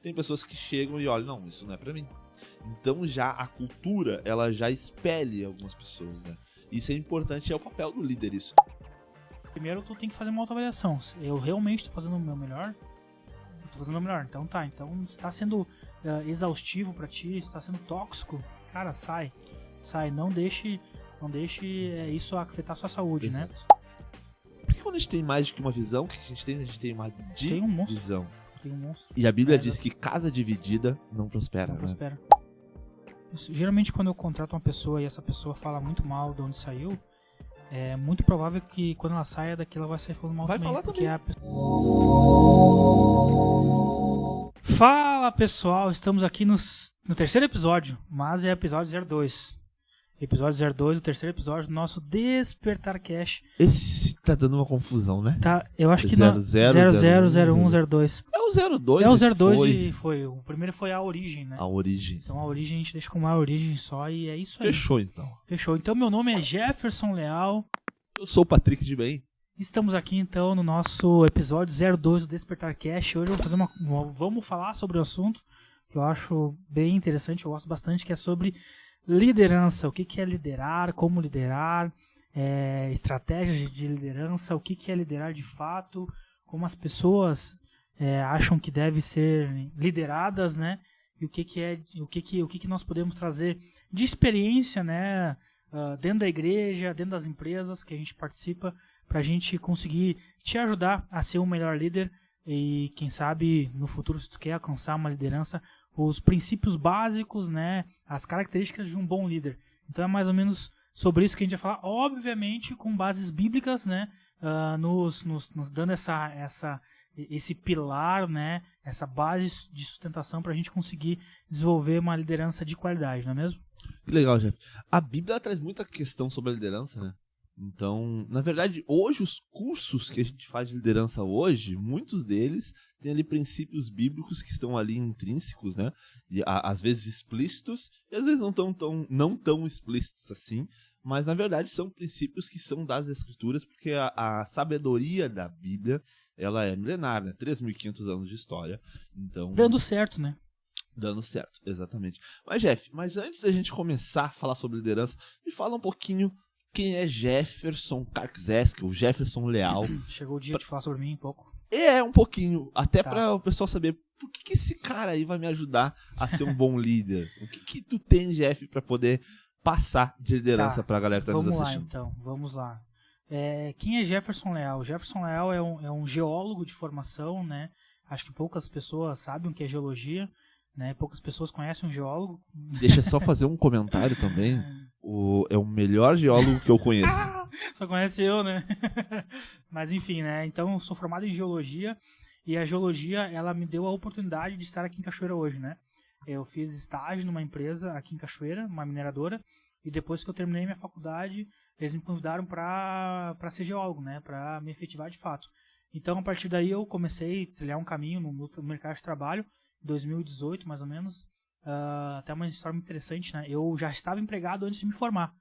tem pessoas que chegam e olham, não, isso não é pra mim. Então já a cultura, ela já espelha algumas pessoas, né? Isso é importante, é o papel do líder isso. Primeiro tu tem que fazer uma autoavaliação. Eu realmente tô fazendo o meu melhor? Eu tô fazendo o meu melhor, então tá. Então se tá sendo exaustivo pra ti, se tá sendo tóxico, cara, sai. Não deixe isso afetar a sua saúde, Exato. né? Porque quando a gente tem mais do que uma visão, o que a gente tem uma Tem um monstro. divisão. Tem um monstro. E a Bíblia diz que casa dividida não prospera, Não né? prospera. Geralmente quando eu contrato uma pessoa e essa pessoa fala muito mal de onde saiu, é muito provável que quando ela saia daqui ela vai sair falando mal Vai também. falar Porque também. a Fala pessoal, estamos aqui no terceiro episódio, mas é episódio 02. Episódio 02, o terceiro episódio do nosso Despertar Cash. Esse tá dando uma confusão, né? Tá, eu acho que 00, 00, 01, 02. É o 02. É o 02 foi. e foi. O primeiro foi a origem, né? A origem. Então a origem a gente deixa como a origem só e é isso aí. Fechou, então. Fechou. Então meu nome é Jefferson Leal. Eu sou o Patrick de Bem. Estamos aqui então no nosso episódio 02 do Despertar Cash. Hoje vamos falar sobre o assunto que eu acho bem interessante, eu gosto bastante, que é sobre liderança. O que é liderar, como liderar, estratégias de liderança, o que é liderar de fato, como as pessoas acham que devem ser lideradas, né? E o que nós podemos trazer de experiência, né? Dentro da igreja, dentro das empresas que a gente participa, para a gente conseguir te ajudar a ser um melhor líder e, quem sabe, no futuro, se tu quer alcançar uma liderança, os princípios básicos, né, as características de um bom líder. Então é mais ou menos sobre isso que a gente vai falar, obviamente com bases bíblicas, né, nos dando esse pilar, né, essa base de sustentação para a gente conseguir desenvolver uma liderança de qualidade, não é mesmo? Que legal, Jeff. A Bíblia traz muita questão sobre a liderança, né? Então, na verdade, hoje os cursos que a gente faz de liderança hoje, muitos deles têm ali princípios bíblicos que estão ali intrínsecos, né? E às vezes explícitos e às vezes não tão explícitos assim, mas na verdade são princípios que são das escrituras, porque a sabedoria da Bíblia, ela é milenar, né? 3.500 anos de história. Então, dando certo, né? Dando certo, exatamente. Mas Jeff, antes da gente começar a falar sobre liderança, me fala um pouquinho quem é Jefferson Karczewski, o Jefferson Leal. Chegou o dia de falar sobre mim um pouco. Um pouquinho, até Tá. para o pessoal saber por que esse cara aí vai me ajudar a ser um bom líder. O que tu tem, Jeff, para poder passar de liderança para a galera que tá nos assistindo? Vamos lá. Quem é Jefferson Leal? Jefferson Leal é um geólogo de formação, né? Acho que poucas pessoas sabem o que é geologia, né? Poucas pessoas conhecem um geólogo. Deixa eu só fazer um comentário também. É o melhor geólogo que eu conheço. Só conhece eu, né? Mas enfim, né? Então eu sou formado em geologia e a geologia, ela me deu a oportunidade de estar aqui em Cachoeira hoje, né? Eu fiz estágio numa empresa aqui em Cachoeira, uma mineradora, e depois que eu terminei minha faculdade, eles me convidaram para ser geólogo, né? Para me efetivar de fato. Então a partir daí eu comecei a trilhar um caminho no mercado de trabalho, em 2018 mais ou menos. Até uma história muito interessante, né? Eu já estava empregado antes de me formar,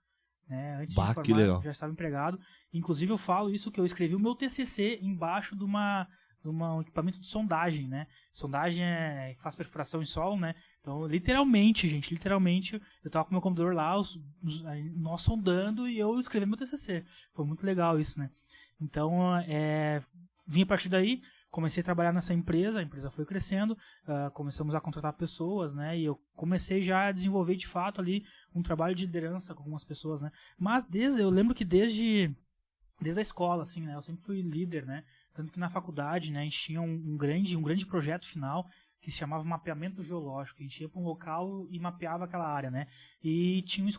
né? Antes de me formar, que legal. eu já estava empregado. Inclusive eu falo isso, que eu escrevi o meu TCC embaixo de um equipamento de sondagem, né? Sondagem faz perfuração em solo, né? Então, literalmente, eu estava com o meu computador lá, nós sondando e eu escrevi meu TCC. Foi muito legal isso, né? Então, vim a partir daí, comecei a trabalhar nessa empresa, a empresa foi crescendo, começamos a contratar pessoas, né? E eu comecei já a desenvolver de fato ali um trabalho de liderança com algumas pessoas, né? Mas eu lembro que desde a escola, assim, né? Eu sempre fui líder, né? Tanto que na faculdade, né? A gente tinha um grande projeto final que se chamava mapeamento geológico. A gente ia para um local e mapeava aquela área, né? E tinha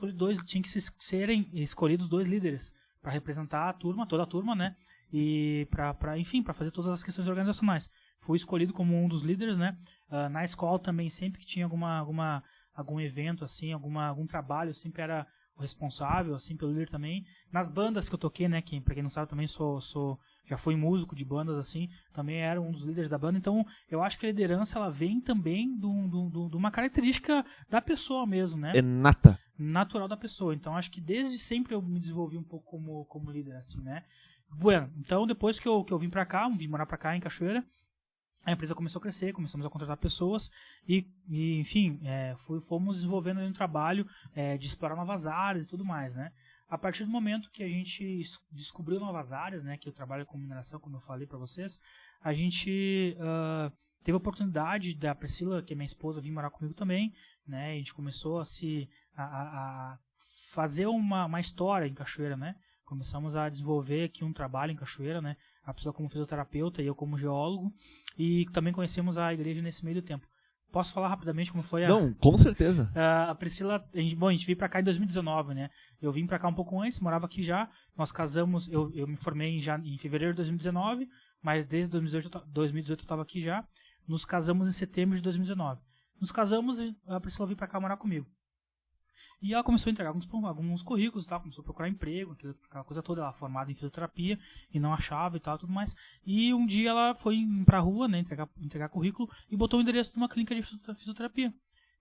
que serem escolhidos 2 líderes para representar toda a turma, né? E para fazer todas as questões organizacionais. Fui escolhido como um dos líderes, né? Na escola também, sempre que tinha algum evento, assim, algum trabalho, eu sempre era o responsável, assim, pelo líder também. Nas bandas que eu toquei, né? Que, pra quem não sabe, também já fui músico de bandas, assim, também era um dos líderes da banda. Então, eu acho que a liderança, ela vem também de uma característica da pessoa mesmo, né? É nata. Natural da pessoa. Então, acho que desde sempre eu me desenvolvi um pouco como líder, assim, né? Bueno, então depois que eu vim pra cá, vim morar pra cá em Cachoeira, a empresa começou a crescer, começamos a contratar pessoas e enfim, fomos desenvolvendo um trabalho de explorar novas áreas e tudo mais, né? A partir do momento que a gente descobriu novas áreas, né, que eu trabalho com mineração, como eu falei para vocês, a gente teve a oportunidade da Priscila, que é minha esposa, vir morar comigo também, né? A gente começou a fazer uma história em Cachoeira, né? Começamos a desenvolver aqui um trabalho em Cachoeira, né? A Priscila como fisioterapeuta e eu como geólogo, e também conhecemos a igreja nesse meio do tempo. Posso falar rapidamente como foi Não, com certeza. A Priscila, a gente veio pra cá em 2019, né? Eu vim pra cá um pouco antes, morava aqui já. Nós casamos, eu me formei em fevereiro de 2019, mas desde 2018 eu estava aqui já. Nos casamos em setembro de 2019. Nos casamos e a Priscila veio pra cá morar comigo. E ela começou a entregar alguns currículos e tal, começou a procurar emprego, aquela coisa toda, ela formada em fisioterapia e não achava e tal, tudo mais. E um dia ela foi pra rua, né, entregar currículo e botou o endereço de uma clínica de fisioterapia.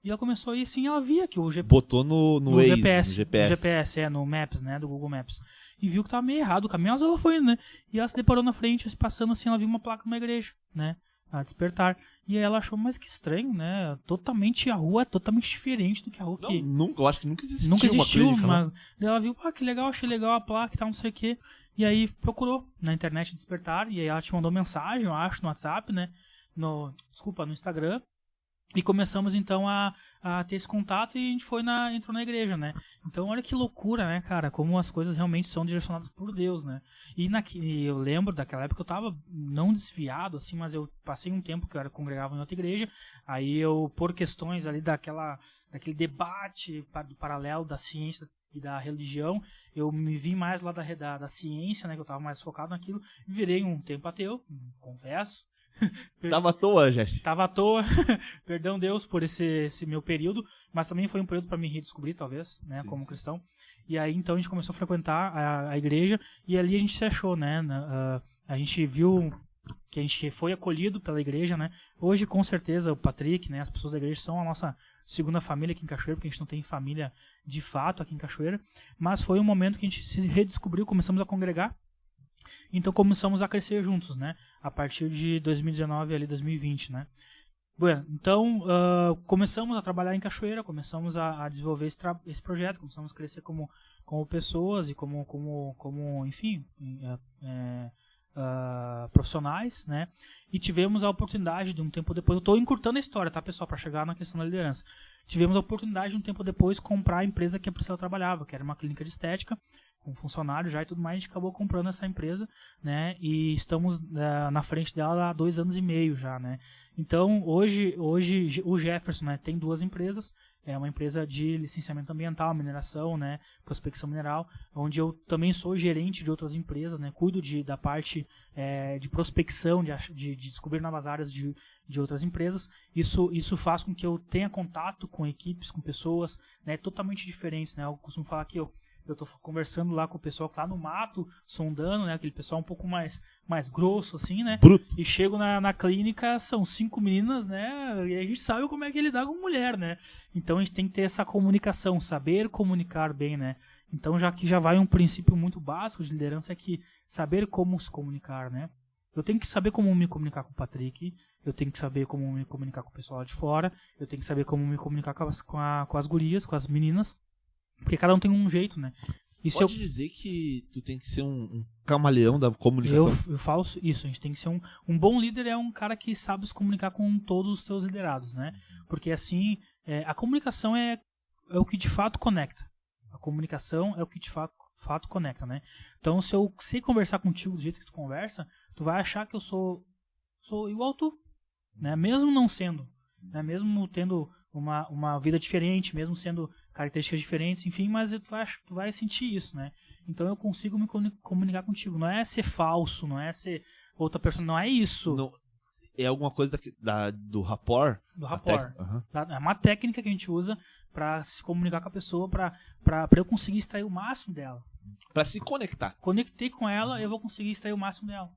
E ela começou a ir assim, ela via que o botou no Waze, GPS, no Maps, né, do Google Maps. E viu que tava meio errado o caminho, mas ela foi, né, e ela se deparou na frente, se passando assim, ela viu uma placa numa igreja, né, a Despertar. E aí ela achou, mas que estranho, né? A rua é totalmente diferente do que a rua que... Eu acho que nunca existiu uma clínica, né? Ela viu, que legal, achei legal a placa e tal, não sei o quê. E aí procurou na internet Despertar, e aí ela te mandou mensagem, eu acho, no WhatsApp, né? No Instagram. E começamos então a ter esse contato e a gente entrou na igreja, né? Então olha que loucura, né, cara? Como as coisas realmente são direcionadas por Deus, né? E eu lembro daquela época que eu tava não desviado, assim, mas eu passei um tempo que eu congregava em outra igreja. Aí eu, por questões ali daquele debate do paralelo da ciência e da religião, eu me vi mais lá da ciência, né? Que eu tava mais focado naquilo. Virei um tempo ateu, confesso. Tava à toa, gente. Tava à toa. Perdão, Deus, por esse meu período. Mas também foi um período para me redescobrir, talvez, né, sim, como cristão. E aí, então, a gente começou a frequentar a igreja. E ali a gente se achou, né? A gente viu que a gente foi acolhido pela igreja, né? Hoje, com certeza, o Patrick, né, as pessoas da igreja são a nossa segunda família aqui em Cachoeira, porque a gente não tem família de fato aqui em Cachoeira. Mas foi um momento que a gente se redescobriu, começamos a congregar. Então começamos a crescer juntos, né? A partir de 2019 ali 2020, né? Bueno, então começamos a trabalhar em Cachoeira, começamos a desenvolver esse projeto, começamos a crescer como pessoas e como enfim, profissionais, né? E tivemos a oportunidade de um tempo depois, eu estou encurtando a história, tá, pessoal, para chegar na questão da liderança. Tivemos a oportunidade de um tempo depois comprar a empresa que a Priscila trabalhava, que era uma clínica de estética, com funcionário já e tudo mais. A gente acabou comprando essa empresa, né? E estamos na frente dela há 2 anos e meio já, né? Então, hoje o Jefferson, né, tem 2 empresas. É uma empresa de licenciamento ambiental, mineração, né, prospecção mineral, onde eu também sou gerente de outras empresas, né, cuido da parte de prospecção, de descobrir novas áreas de outras empresas. Isso faz com que eu tenha contato com equipes, com pessoas, né, totalmente diferentes, né. Eu costumo falar que eu estou conversando lá com o pessoal que tá no mato, sondando, né? Aquele pessoal um pouco mais grosso, assim, né? Bruto. E chego na clínica, são 5 meninas, né? E a gente sabe como é que lidar com mulher, né? Então a gente tem que ter essa comunicação, saber comunicar bem, né? Então já vai um princípio muito básico de liderança, é que saber como se comunicar, né? Eu tenho que saber como me comunicar com o Patrick, eu tenho que saber como me comunicar com o pessoal lá de fora, eu tenho que saber como me comunicar com as gurias, com as meninas. Porque cada um tem um jeito, né? Pode dizer que tu tem que ser um camaleão da comunicação? Eu falo isso, a gente tem que ser um bom líder, é um cara que sabe se comunicar com todos os seus liderados, né? Porque assim, a comunicação é o que de fato conecta. A comunicação é o que de fato conecta, né? Então, se eu sei conversar contigo do jeito que tu conversa, tu vai achar que eu sou igual tu, né? Mesmo não sendo, né? Mesmo tendo uma vida diferente, mesmo sendo características diferentes, enfim, mas tu vai sentir isso, né? Então eu consigo me comunicar contigo. Não é ser falso, não é ser outra pessoa, não é isso. Não, é alguma coisa do rapport? Do rapport. Uhum. É uma técnica que a gente usa para se comunicar com a pessoa, para eu conseguir extrair o máximo dela. Para se conectar. Conectei com ela, eu vou conseguir extrair o máximo dela.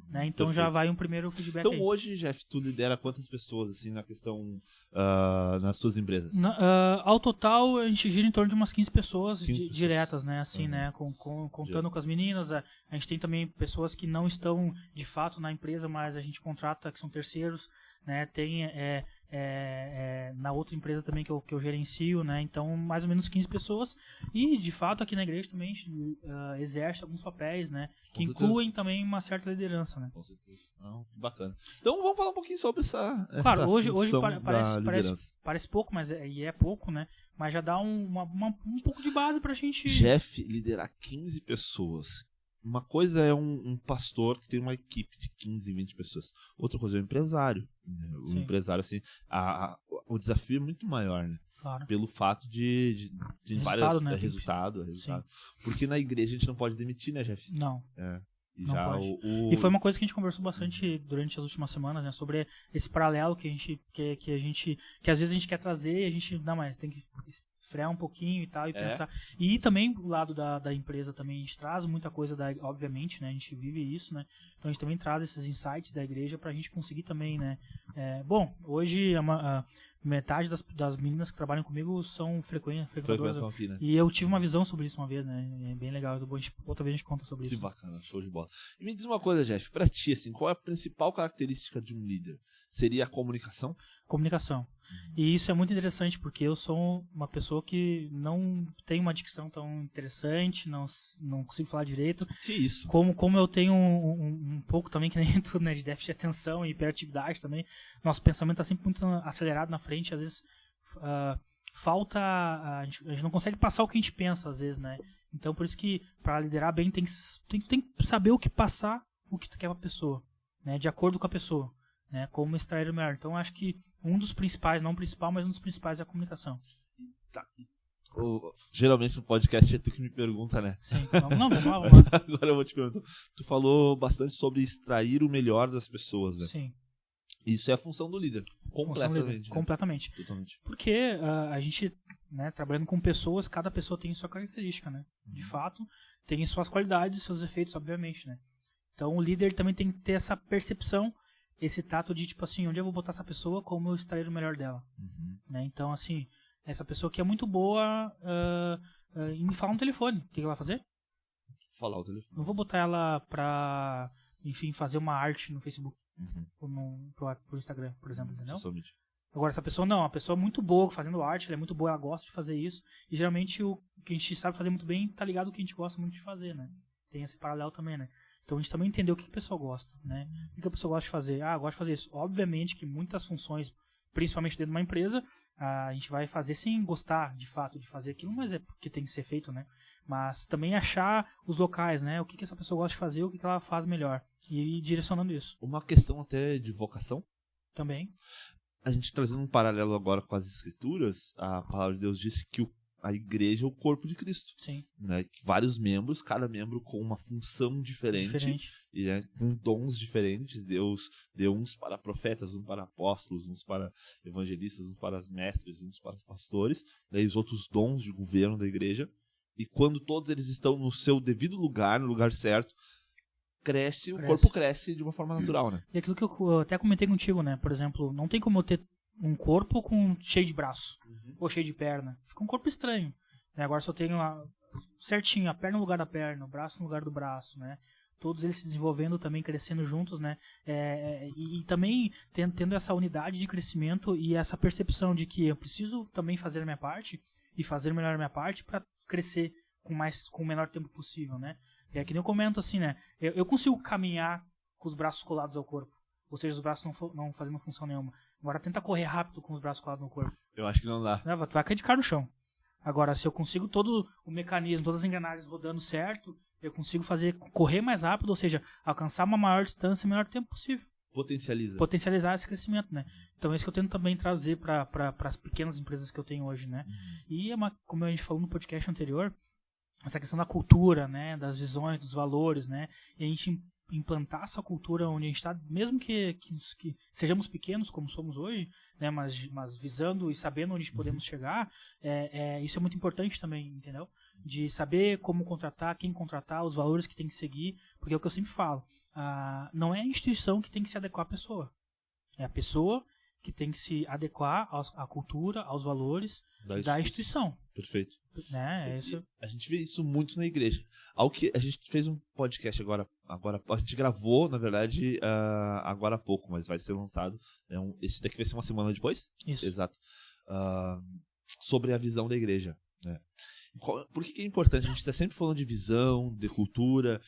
né? Então Perfeito. já vai um primeiro feedback Então aí. hoje, Jeff, tu lidera quantas pessoas, assim, na questão, nas tuas empresas? Ao total, a gente gira em torno de umas 15 pessoas, 15 pessoas. diretas, né? Assim, Uhum. né? Contando com as meninas. A gente tem também pessoas que não estão de fato na empresa, mas a gente contrata, que são terceiros, né? Tem na outra empresa também que eu gerencio, né? Então, mais ou menos 15 pessoas. E, de fato, aqui na igreja também a gente exerce alguns papéis, né? Que incluem também uma certa liderança, né? Com certeza. Não, que bacana. Então vamos falar um pouquinho sobre essa Claro, hoje função da liderança. parece pouco, mas é pouco, né? Mas já dá um pouco de base pra gente... Jeff, liderar 15 pessoas. Uma coisa é um pastor que tem uma equipe de 15, 20 pessoas. Outra coisa é o empresário. O empresário, assim, o desafio é muito maior, né? Claro. Pelo fato de Resultado, várias... né? Resultado. Porque na igreja a gente não pode demitir, né, Jeff? Não. E Não já pode. E foi uma coisa que a gente conversou bastante durante as últimas semanas, né? Sobre esse paralelo que às vezes a gente quer trazer e a gente, não, mas tem que frear um pouquinho e tal, e pensar. E também do lado da empresa também, a gente traz muita coisa, obviamente, né? A gente vive isso, né? Então a gente também traz esses insights da igreja pra gente conseguir também, né? Bom, hoje metade das meninas que trabalham comigo são frequentadoras. Né? E eu tive uma visão sobre isso uma vez, né? É bem legal. Outra vez a gente conta sobre isso. Que bacana, show de bola. E me diz uma coisa, Jeff, pra ti, assim, qual é a principal característica de um líder? Seria a comunicação? Comunicação. E isso é muito interessante, porque eu sou uma pessoa que não tem uma dicção tão interessante, não consigo falar direito. Que isso? Como eu tenho um pouco também, que nem tudo, né, de déficit de atenção e hiperatividade também, nosso pensamento está sempre muito acelerado na frente, às vezes falta, a gente não consegue passar o que a gente pensa, às vezes, né? Então, por isso que para liderar bem, tem que saber o que passar, o que tu quer pra pessoa, né, de acordo com a pessoa. Né, como extrair o melhor. Então, acho que um dos principais, não o principal, mas um dos principais é a comunicação. Tá. Geralmente no podcast é tu que me pergunta, né? Sim, vamos lá. Agora eu vou te perguntar. Tu falou bastante sobre extrair o melhor das pessoas, né? Sim. Isso é a função do líder. Completamente. Né? Completamente. Totalmente. Porque a gente, né, trabalhando com pessoas, cada pessoa tem sua característica, né? De fato, tem suas qualidades e seus efeitos, obviamente, né? Então, o líder também tem que ter essa percepção, esse tato de, tipo assim, onde eu vou botar essa pessoa, como eu extrair o melhor dela. Né? Então, assim, essa pessoa que é muito boa em me falar no telefone, o que ela vai fazer? Falar o telefone. Não vou botar ela pra, enfim, fazer uma arte no Facebook, ou pro Instagram, por exemplo, entendeu? Agora, essa pessoa não, a pessoa é muito boa fazendo arte, ela é muito boa, ela gosta de fazer isso, e geralmente o que a gente sabe fazer muito bem tá ligado ao que a gente gosta muito de fazer, né? Tem esse paralelo também, né? Então a gente também entendeu o que a pessoa gosta, né? O que a pessoa gosta de fazer? Gosta de fazer isso. Obviamente que muitas funções, principalmente dentro de uma empresa, a gente vai fazer sem gostar de fato de fazer aquilo, mas é porque tem que ser feito, né? Mas também achar os locais, né? O que essa pessoa gosta de fazer, o que ela faz melhor. E ir direcionando isso. Uma questão até de vocação. Também. A gente trazendo um paralelo agora com as escrituras, a palavra de Deus disse que a igreja é o corpo de Cristo. Sim. Né? Vários membros, cada membro com uma função diferente. E, né, com dons diferentes. Deus deu uns para profetas, uns para apóstolos, uns para evangelistas, uns para mestres, uns para pastores. Daí os outros dons de governo da igreja. E quando todos eles estão no seu devido lugar, no lugar certo, o corpo cresce de uma forma natural, né? E aquilo que eu até comentei contigo, né? Por exemplo, não tem como eu ter um corpo cheio de braço ou cheio de perna. Fica um corpo estranho. Né? Agora, se eu tenho certinho a perna no lugar da perna, o braço no lugar do braço, né? Todos eles se desenvolvendo também, crescendo juntos, né? E também tendo essa unidade de crescimento e essa percepção de que eu preciso também fazer a minha parte e fazer melhor a minha parte para crescer com o menor tempo possível, né? E é que nem eu comento assim, né? Eu consigo caminhar com os braços colados ao corpo. Ou seja, os braços não fazendo função nenhuma. Agora tenta correr rápido com os braços colados no corpo. Eu acho que não dá. Tu vai cair de cara no chão. Agora, se eu consigo todo o mecanismo, todas as engrenagens rodando certo, eu consigo correr mais rápido, ou seja, alcançar uma maior distância no menor tempo possível. Potencializar esse crescimento, né? Então é isso que eu tento também trazer para as pequenas empresas que eu tenho hoje, né? E como a gente falou no podcast anterior, essa questão da cultura, né? Das visões, dos valores, né? E a gente implantar essa cultura onde a gente está, mesmo que sejamos pequenos como somos hoje, né? Mas visando e sabendo onde podemos chegar, isso é muito importante também, entendeu? de saber como contratar, quem contratar, os valores que tem que seguir, porque é o que eu sempre falo, não é a instituição que tem que se adequar à pessoa, é a pessoa que tem que se adequar à cultura, aos valores da instituição. Perfeito. Né? A gente vê isso muito na igreja. Ao que a gente fez um podcast agora a gente gravou, na verdade, agora há pouco, mas vai ser lançado. Esse daqui vai ser uma semana depois? Isso. Exato. Sobre a visão da igreja. Né? Por que é importante? A gente está sempre falando de visão, de cultura,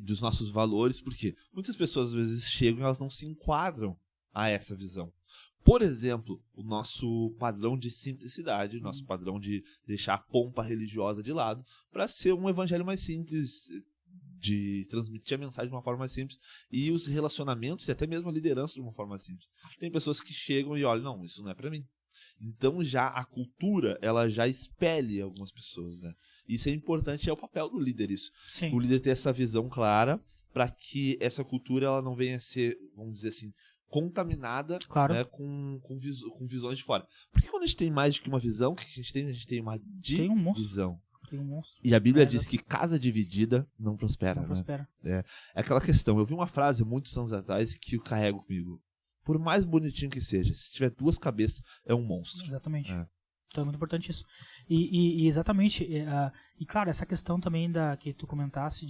dos nossos valores, porque muitas pessoas às vezes chegam e elas não se enquadram a essa visão. Por exemplo, o nosso padrão de simplicidade, o nosso padrão de deixar a pompa religiosa de lado para ser um evangelho mais simples, de transmitir a mensagem de uma forma mais simples e os relacionamentos e até mesmo a liderança de uma forma mais simples. Tem pessoas que chegam e olham, não, isso não é para mim. Então já a cultura, ela já espelha algumas pessoas, né? Isso é importante, é o papel do líder isso. Sim. O líder ter essa visão clara para que essa cultura ela não venha a ser, vamos dizer assim, contaminada, claro, né, com visões de fora. Porque quando a gente tem mais do que uma visão, o que a gente tem uma divisão. Tem um monstro. E a Bíblia diz que casa dividida não prospera. Não prospera. É aquela questão. Eu vi uma frase muitos anos atrás que eu carrego comigo. Por mais bonitinho que seja, se tiver duas cabeças, é um monstro. Exatamente. Então é muito importante isso. E exatamente, e claro, essa questão também que tu comentasse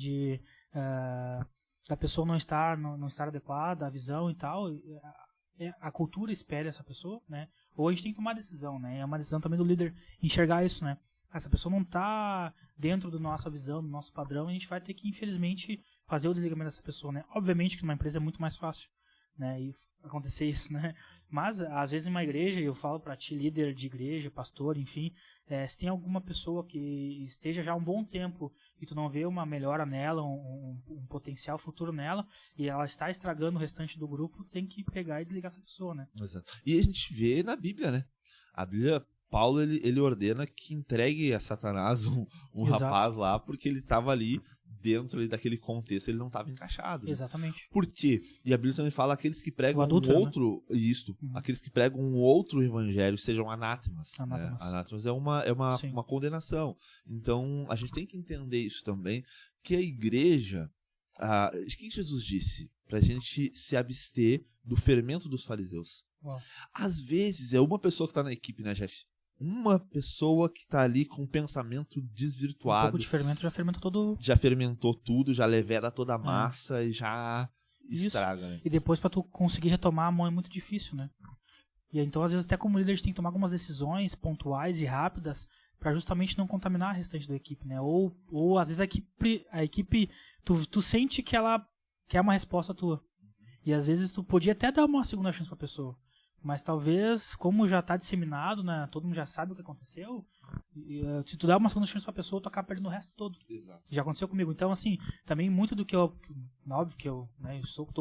da pessoa não estar adequada à visão e tal, a cultura espelha essa pessoa, né? Ou a gente tem que tomar decisão, né? É uma decisão também do líder enxergar isso, né? Essa pessoa não está dentro da nossa visão, do nosso padrão, a gente vai ter que, infelizmente, fazer o desligamento dessa pessoa, né? Obviamente que numa empresa é muito mais fácil, né? E acontecer isso, né? Mas, às vezes, numa igreja, eu falo para ti, líder de igreja, pastor, enfim, se tem alguma pessoa que esteja já há um bom tempo e tu não vê uma melhora nela, um potencial futuro nela, e ela está estragando o restante do grupo, tem que pegar e desligar essa pessoa, né? Exato. E a gente vê na Bíblia, né? A Bíblia, Paulo, ele ordena que entregue a Satanás um rapaz lá, porque ele estava ali dentro ali daquele contexto, ele não estava encaixado. Né? Exatamente. Por quê? E a Bíblia também fala aqueles que pregam aqueles que pregam um outro evangelho sejam anátemas. Anátemas. Anátemas é uma condenação. Então, a gente tem que entender isso também, que a igreja, o que Jesus disse? Pra gente se abster do fermento dos fariseus. Uau. Às vezes, é uma pessoa que tá na equipe, né, Jeff? Uma pessoa que tá ali com um pensamento desvirtuado. Um pouco de fermento já fermentou todo. Já fermentou tudo, já leveda toda a massa e já estraga, né? E depois pra tu conseguir retomar a mão é muito difícil, né? E então, às vezes, até como líder, a gente tem que tomar algumas decisões pontuais e rápidas pra justamente não contaminar a restante da equipe, né? Ou às vezes a equipe tu sente que ela quer uma resposta tua. E às vezes tu podia até dar uma segunda chance pra pessoa. Mas talvez, como já está disseminado, né, todo mundo já sabe o que aconteceu, se tu dá uma segunda chance pra pessoa, tu acaba perdendo o resto todo. Exato. Já aconteceu comigo. Então, assim, também muito do que óbvio que eu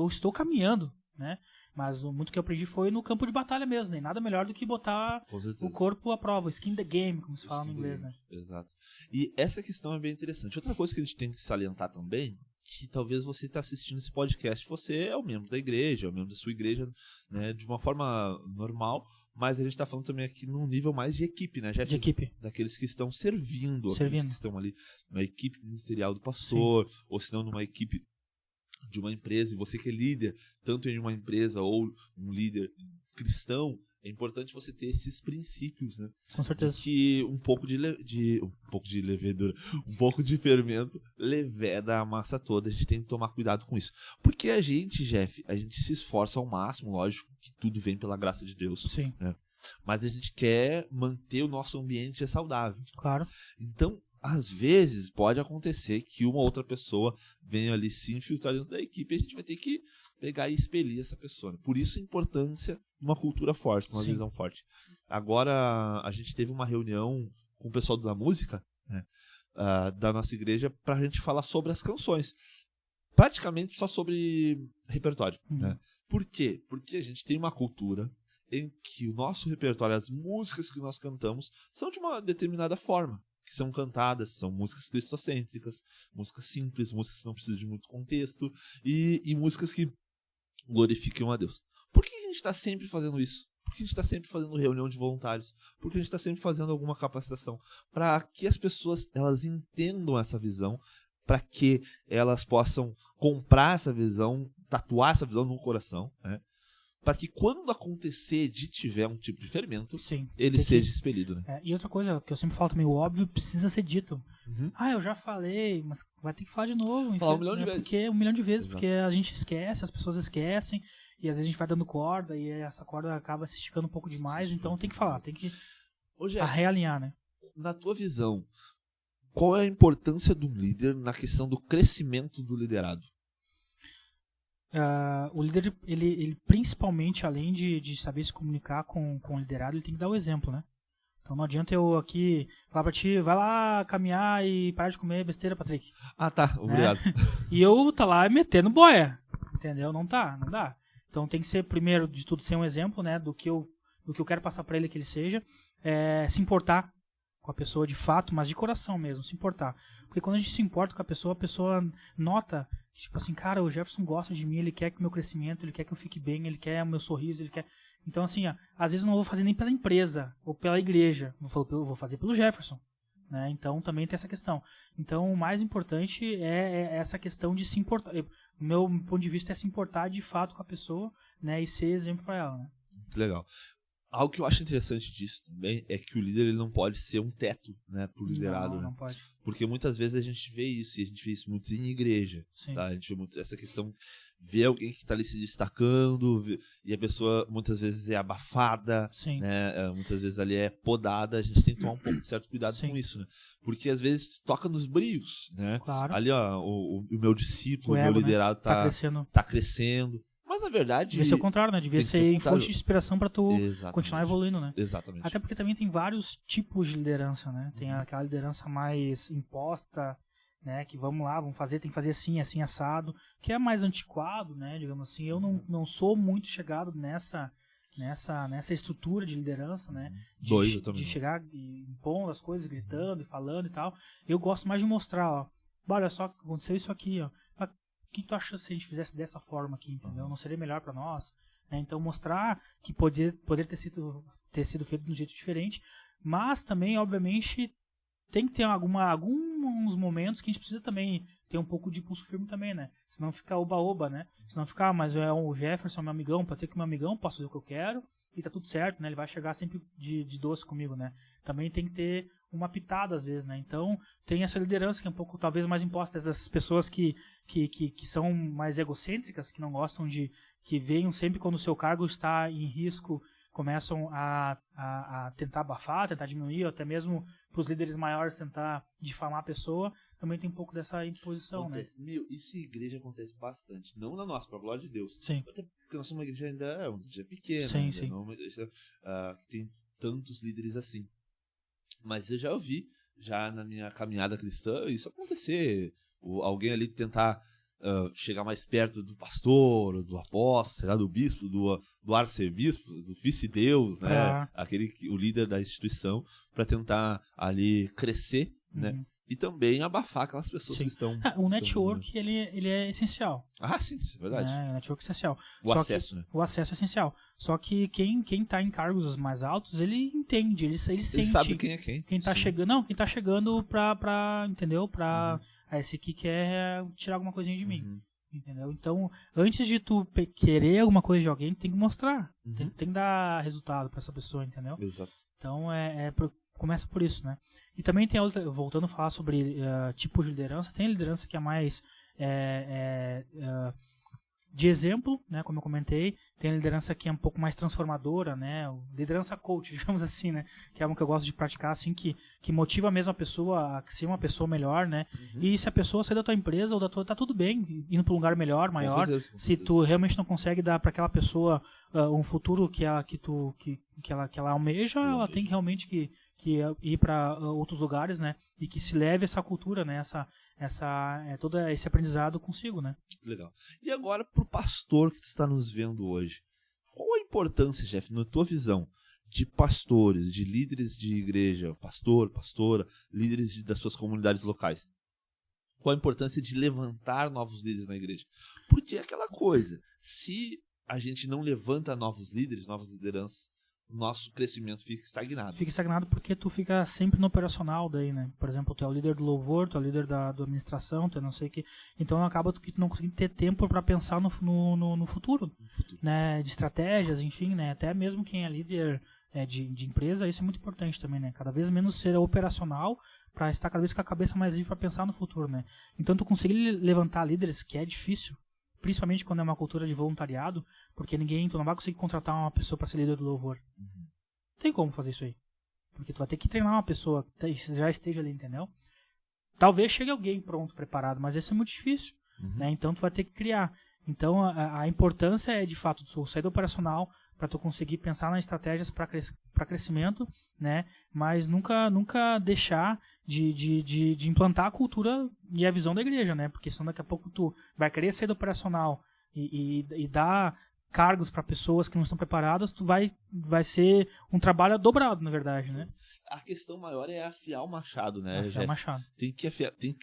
estou caminhando, né, mas muito que eu aprendi foi no campo de batalha mesmo, né, nada melhor do que botar o corpo à prova, skin the game, como se fala no inglês, né. Exato. E essa questão é bem interessante. Outra coisa que a gente tem que salientar também, que talvez você está assistindo esse podcast, você é o membro da igreja, é o membro da sua igreja, né, de uma forma normal, mas a gente está falando também aqui num nível mais de equipe, né, Jeff? De equipe. Daqueles que estão servindo. Aqueles que estão ali na equipe ministerial do pastor, sim, ou se não numa equipe de uma empresa, e você que é líder, tanto em uma empresa ou um líder cristão, é importante você ter esses princípios, né? Com certeza. De que um pouco de levedura, um pouco de fermento leveda a massa toda. A gente tem que tomar cuidado com isso. Porque a gente, Jeff, a gente se esforça ao máximo, lógico que tudo vem pela graça de Deus. Sim. Né? Mas a gente quer manter o nosso ambiente saudável. Claro. Então, às vezes, pode acontecer que uma outra pessoa venha ali se infiltrar dentro da equipe e a gente vai ter que pegar e expelir essa pessoa. Por isso a importância de uma cultura forte, uma visão forte. Agora, a gente teve uma reunião com o pessoal da música, né, da nossa igreja, para a gente falar sobre as canções. Praticamente só sobre repertório. Né? Por quê? Porque a gente tem uma cultura em que o nosso repertório, as músicas que nós cantamos, são de uma determinada forma. Que são cantadas, são músicas cristocêntricas, músicas simples, músicas que não precisam de muito contexto e músicas que glorificam a Deus. Por que a gente está sempre fazendo isso? Por que a gente está sempre fazendo reunião de voluntários? Por que a gente está sempre fazendo alguma capacitação? Para que as pessoas elas entendam essa visão, para que elas possam comprar essa visão, tatuar essa visão no coração, né? Para que quando acontecer de tiver um tipo de ferimento, Sim, ele seja expelido, né? E outra coisa que eu sempre falo também, o óbvio precisa ser dito. Uhum. Eu já falei, mas vai ter que falar de novo. Falar 1 milhão de vezes. Porque 1 milhão de vezes, Exato. porque a gente esquece, as pessoas esquecem, e às vezes a gente vai dando corda, e essa corda acaba se esticando um pouco demais, então tem que falar, tem que realinhar, né? Na tua visão, qual é a importância do líder na questão do crescimento do liderado? O líder, ele principalmente, além de saber se comunicar com o liderado, ele tem que dar o exemplo, né? Então não adianta eu aqui falar pra ti, vai lá caminhar e parar de comer besteira, Patrick. Tá, obrigado. E eu tá lá metendo boia, entendeu? Não dá. Então tem que ser, primeiro de tudo, ser um exemplo, né, do que eu quero passar pra ele que ele seja, se importar com a pessoa de fato, mas de coração mesmo, se importar. Porque quando a gente se importa com a pessoa nota, tipo assim, cara, o Jefferson gosta de mim, ele quer que o meu crescimento, ele quer que eu fique bem, ele quer o meu sorriso, ele quer... Então, assim, às vezes eu não vou fazer nem pela empresa ou pela igreja, vou fazer pelo Jefferson, né? Então, também tem essa questão. Então, o mais importante é essa questão de se importar. O meu ponto de vista é se importar de fato com a pessoa, né? E ser exemplo para ela, né? Legal. Algo que eu acho interessante disso também é que o líder ele não pode ser um teto, né, pro liderado, Não, né? não pode. Porque muitas vezes a gente vê isso, e a gente vê isso muito em igreja, Sim. tá? A gente vê muito essa questão, vê alguém que está ali se destacando, e a pessoa muitas vezes é abafada, Sim. né? Muitas vezes ali é podada, a gente tem que tomar um pouco de certo cuidado Sim. com isso, né? Porque às vezes toca nos brios, né? Claro. Ali, o meu discípulo, o meu ego, liderado né? tá crescendo. Mas na verdade... Devia ser o contrário, né? Devia ser fonte de inspiração pra tu continuar evoluindo, né? Exatamente. Até porque também tem vários tipos de liderança, né? Tem aquela liderança mais imposta, né? Que vamos lá, tem que fazer assim, assim, assado. Que é mais antiquado, né? Digamos assim. Eu não sou muito chegado nessa estrutura de liderança, né? De chegar impondo as coisas, gritando e falando e tal. Eu gosto mais de mostrar, ó. Olha só, aconteceu isso aqui, ó. O que tu acha se a gente fizesse dessa forma aqui, entendeu? Não seria melhor para nós? Né? Então mostrar que poder ter sido feito de um jeito diferente, mas também, obviamente, tem que ter alguns momentos que a gente precisa também ter um pouco de pulso firme também, né? Senão fica oba-oba, né? Senão fica, mas o Jefferson, meu amigão, para ter que meu amigão, posso fazer o que eu quero e tá tudo certo, né? Ele vai chegar sempre de doce comigo, né? Também tem que ter uma pitada às vezes, né? Então tem essa liderança que é um pouco talvez mais imposta dessas pessoas que são mais egocêntricas, que não gostam que venham sempre quando o seu cargo está em risco, começam a tentar abafar, tentar diminuir, ou até mesmo para os líderes maiores tentar difamar a pessoa. Também tem um pouco dessa imposição, acontece, né? Isso em igreja acontece bastante. Não na nossa, pra glória de Deus. Sim. Até porque nós somos uma igreja ainda uma igreja pequena. Sim, sim. Não uma igreja que tem tantos líderes assim. Mas eu já ouvi, já na minha caminhada cristã, isso acontecer. Alguém ali tentar chegar mais perto do pastor, do apóstolo, sei lá, do bispo, do arcebispo, do vice-deus, né? O líder da instituição, para tentar ali crescer, né? E também abafar aquelas pessoas que estão... O network, ele é essencial. Sim, isso é verdade. O network é essencial. O acesso, né? O acesso é essencial. Só que quem tá em cargos mais altos, ele entende, ele sente... Ele sabe quem é quem. Quem tá chegando... quem tá chegando entendeu? Esse aqui quer tirar alguma coisinha de mim. Entendeu? Então, antes de tu querer alguma coisa de alguém, tem que mostrar. Tem que dar resultado pra essa pessoa, entendeu? Exato. Então, começa por isso, né? E também tem outra, voltando a falar sobre tipo de liderança, tem a liderança que é mais de exemplo, né, como eu comentei, tem a liderança que é um pouco mais transformadora, né, liderança coach, digamos assim, né, que é uma que eu gosto de praticar, assim, que motiva mesmo a pessoa a ser uma pessoa melhor, né, e se a pessoa sair da tua empresa ou da tua, tá tudo bem, indo para um lugar melhor, maior, com certeza. Tu realmente não consegue dar para aquela pessoa um futuro que ela almeja, ela tem que realmente que ir para outros lugares, né, e que se leve essa cultura, né, todo esse aprendizado consigo, né. Legal. E agora pro pastor que está nos vendo hoje, qual a importância, Jeff, na tua visão, de pastores, de líderes de igreja, pastor, pastora, líderes das suas comunidades locais? Qual a importância de levantar novos líderes na igreja? Porque é aquela coisa, se a gente não levanta novos líderes, novas lideranças, o nosso crescimento fica estagnado. Fica estagnado porque tu fica sempre no operacional daí, né? Por exemplo, tu é o líder do louvor, tu é o líder da administração, tu é não sei o que. Então acaba que tu não conseguindo ter tempo para pensar no futuro, né? De estratégias, enfim, né? Até mesmo quem é líder de empresa, isso é muito importante também, né? Cada vez menos ser operacional para estar cada vez com a cabeça mais livre para pensar no futuro, né? Então tu conseguir levantar líderes, que é difícil, principalmente quando é uma cultura de voluntariado, porque tu não vai conseguir contratar uma pessoa para ser líder do louvor. Não tem como fazer isso aí. Porque tu vai ter que treinar uma pessoa que já esteja ali, entendeu? Talvez chegue alguém pronto, preparado, mas isso é muito difícil. Né? Então tu vai ter que criar. Então a importância é, de fato, tu sair do operacional para tu conseguir pensar nas estratégias para crescimento, né? Mas nunca deixar de implantar a cultura e a visão da igreja, né? Porque senão daqui a pouco tu vai querer sair do operacional e dar cargos para pessoas que não estão preparadas, tu vai ser um trabalho dobrado, na verdade, né? A questão maior é afiar o machado, né? Afiar o machado. Tem que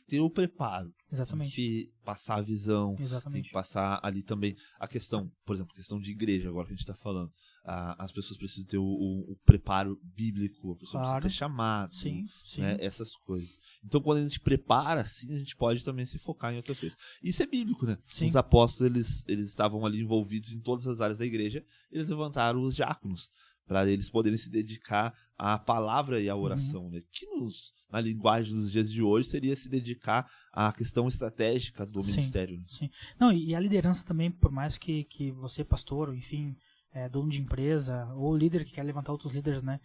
ter o preparo. Exatamente. Tem que passar a visão. Exatamente. Tem que passar ali também a questão, por exemplo, questão de igreja, agora que a gente está falando. As pessoas precisam ter o preparo bíblico, a pessoa precisa ter chamado, sim. Né? Essas coisas. Então, quando a gente prepara, assim, a gente pode também se focar em outras coisas. Isso é bíblico, né? Sim. Os apóstolos, eles estavam ali envolvidos em todas as áreas da igreja, eles levantaram os diáconos, para eles poderem se dedicar à palavra e à oração, né? Que na linguagem dos dias de hoje seria se dedicar à questão estratégica do ministério. Né? Sim. Não, e a liderança também, por mais que você, pastor, ou enfim, dono de empresa, ou líder que quer levantar outros líderes, né?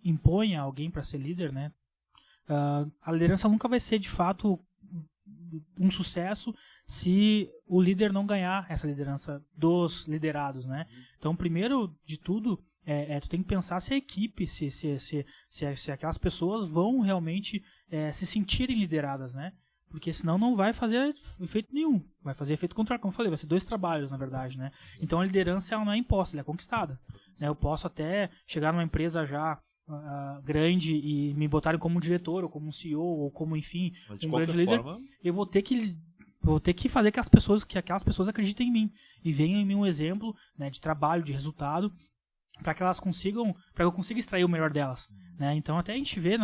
Imponha alguém para ser líder, né? A liderança nunca vai ser, de fato, um sucesso se o líder não ganhar essa liderança dos liderados, né? Então, primeiro de tudo, tu tem que pensar se a equipe, se aquelas pessoas vão realmente se sentirem lideradas, né? Porque senão não vai fazer efeito nenhum. Vai fazer efeito contrário, como eu falei, vai ser 2 trabalhos, na verdade, né? Então a liderança ela não é imposta, ela é conquistada. Né? Eu posso até chegar numa empresa já grande e me botarem como diretor, ou como um CEO, ou como, enfim, um grande líder, eu vou ter que fazer que aquelas pessoas acreditem em mim e venham em mim um exemplo, né, de trabalho, de resultado, para que elas consigam, para que eu consiga extrair o melhor delas, né? Então até a gente vê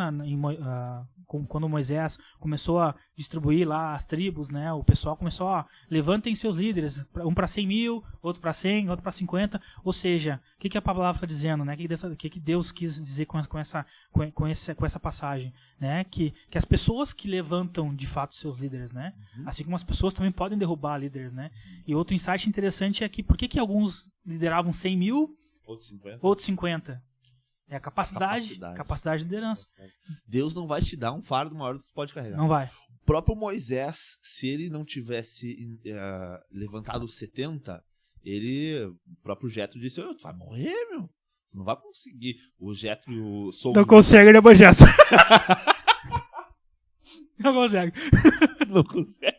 quando Moisés começou a distribuir lá as tribos, né? O pessoal começou a levantem seus líderes, um para 100 mil, outro para 100, outro para 50, ou seja, o que a palavra está dizendo, né? O que Deus quis dizer com essa passagem, né? Que as pessoas que levantam de fato seus líderes, né? Assim como as pessoas também podem derrubar líderes, né? E outro insight interessante é que por que alguns lideravam 100 mil, outros 50? É a capacidade de liderança. Deus não vai te dar um fardo maior do que tu pode carregar. Não vai. O próprio Moisés, se ele não tivesse levantado 70, o próprio Jetro disse, tu vai morrer, meu. Tu não vai conseguir. O Jetro e o Sogro... Não consegue, né, Moisés? Não consegue. Não consegue.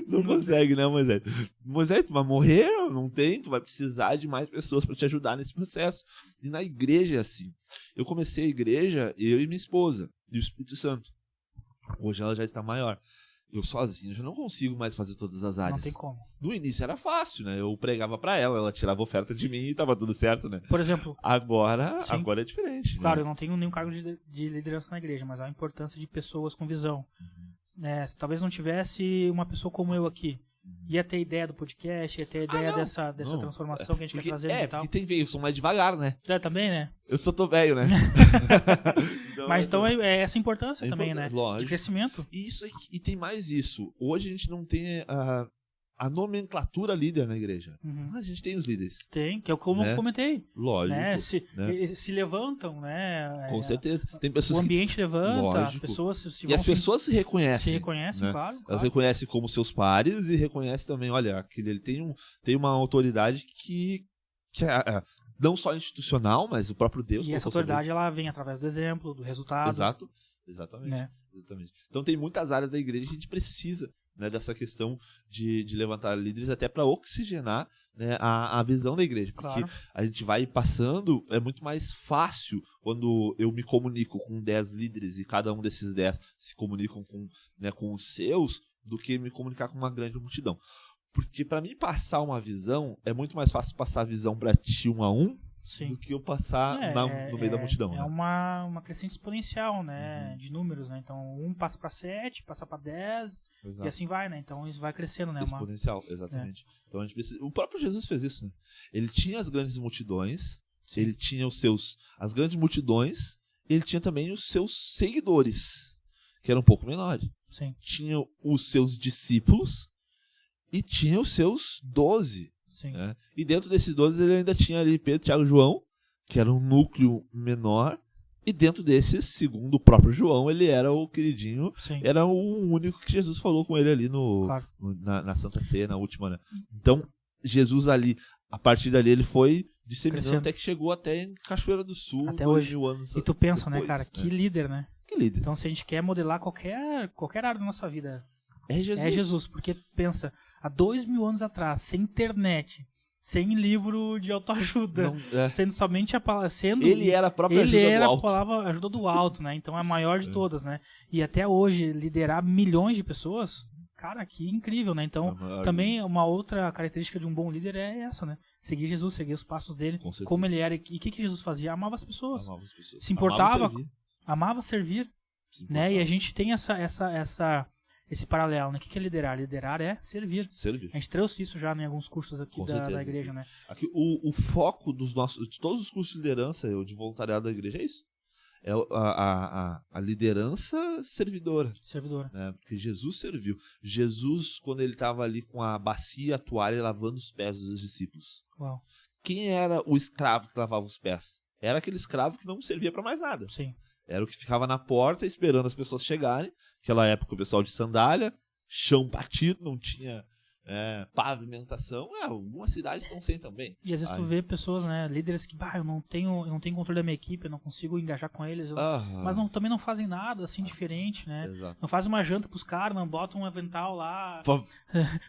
Não consegue, né, Moisés? Moisés, tu vai morrer, não tem, tu vai precisar de mais pessoas para te ajudar nesse processo. E na igreja é assim. Eu comecei a igreja, eu e minha esposa, e o Espírito Santo. Hoje ela já está maior. Eu sozinho já não consigo mais fazer todas as áreas. Não tem como. No início era fácil, né? Eu pregava para ela tirava oferta de mim e tava tudo certo, né? Por exemplo... Agora é diferente. Claro, né? Eu não tenho nenhum cargo de liderança na igreja, mas há a importância de pessoas com visão. Se talvez não tivesse uma pessoa como eu aqui, ia ter ideia do podcast, ia ter ideia dessa transformação que a gente quer trazer e tal. Porque tem veio, eu sou mais devagar, né? Também, né? Eu tô velho, né? Mas então é essa importância também, né? Lógico. De crescimento. E tem mais isso. Hoje a gente não tem a nomenclatura líder na igreja. Mas a gente tem os líderes. Tem, que é como eu comentei. Lógico. Né? Se levantam, né? Com certeza. Tem pessoas o ambiente levanta, lógico. as pessoas as pessoas se reconhecem. Se reconhecem, né? claro. Elas reconhecem como seus pares e reconhecem também, olha, ele tem uma autoridade que não só institucional, mas o próprio Deus. E essa autoridade ela vem através do exemplo, do resultado. Exatamente. Né? Exatamente. Então tem muitas áreas da igreja que a gente precisa, né, dessa questão de levantar líderes até para oxigenar, né, a visão da igreja. Porque a gente vai passando, é muito mais fácil quando eu me comunico com 10 líderes e cada um desses 10 se comunicam com os seus, do que me comunicar com uma grande multidão. Porque pra mim passar uma visão, é muito mais fácil passar a visão pra ti 1 a 1 Sim. do que eu passar no meio da multidão. É né? uma crescente exponencial, né? De números, né? Então, 1 passa pra 7, passa pra 10, Exato. e assim vai, né? Então, isso vai crescendo, né? Exponencial, exatamente. Então a gente precisa... O próprio Jesus fez isso, né? Ele tinha as grandes multidões, ele tinha as grandes multidões, ele tinha também os seus seguidores, que eram um pouco menores. Sim. Tinha os seus discípulos e tinha os seus 12. Sim. Né? E dentro desses 12 ele ainda tinha ali Pedro, Tiago e João, que era um núcleo menor. E dentro desses, segundo o próprio João, ele era o queridinho, Sim. era o único que Jesus falou com ele ali Claro. na Santa Ceia, na última, né? Então, Jesus ali, a partir dali, ele foi disseminando Crescendo. até que chegou até em Cachoeira do Sul, Até 2000 anos E tu pensa, depois, né, cara? Que líder, né? Que líder. Então, se a gente quer modelar qualquer área da nossa vida, É Jesus. é Jesus. Porque, pensa, há 2000 anos atrás, sem internet, sem livro de autoajuda, sendo somente a palavra... Ele era a própria ajuda do alto. Ele era a palavra ajuda do alto, né? Então, é a maior de todas, né? E até hoje, liderar milhões de pessoas, cara, que incrível, né? Então, também uma outra característica de um bom líder é essa, né? Seguir Jesus, seguir os passos dele, como ele era. E o que Jesus fazia? Amava as pessoas. Se importava, amava servir. Né? E a gente tem esse paralelo, né? O que é liderar? Liderar é servir. A gente trouxe isso já em alguns cursos aqui da igreja, né? Aqui, o foco de todos os cursos de liderança, de voluntariado da igreja, é isso. É a liderança servidora. Né? Porque Jesus serviu. Jesus, quando ele estava ali com a bacia, a toalha, lavando os pés dos discípulos. Uau. Quem era o escravo que lavava os pés? Era aquele escravo que não servia para mais nada. Sim. Era o que ficava na porta esperando as pessoas chegarem. Naquela época o pessoal de sandália, chão batido, não tinha pavimentação. Algumas cidades estão sem também. E às vezes tu vê pessoas, né, líderes que, eu não tenho controle da minha equipe, eu não consigo engajar com eles, mas também não fazem nada assim diferente, né? Exato. Não fazem uma janta pros caras, não botam um avental lá,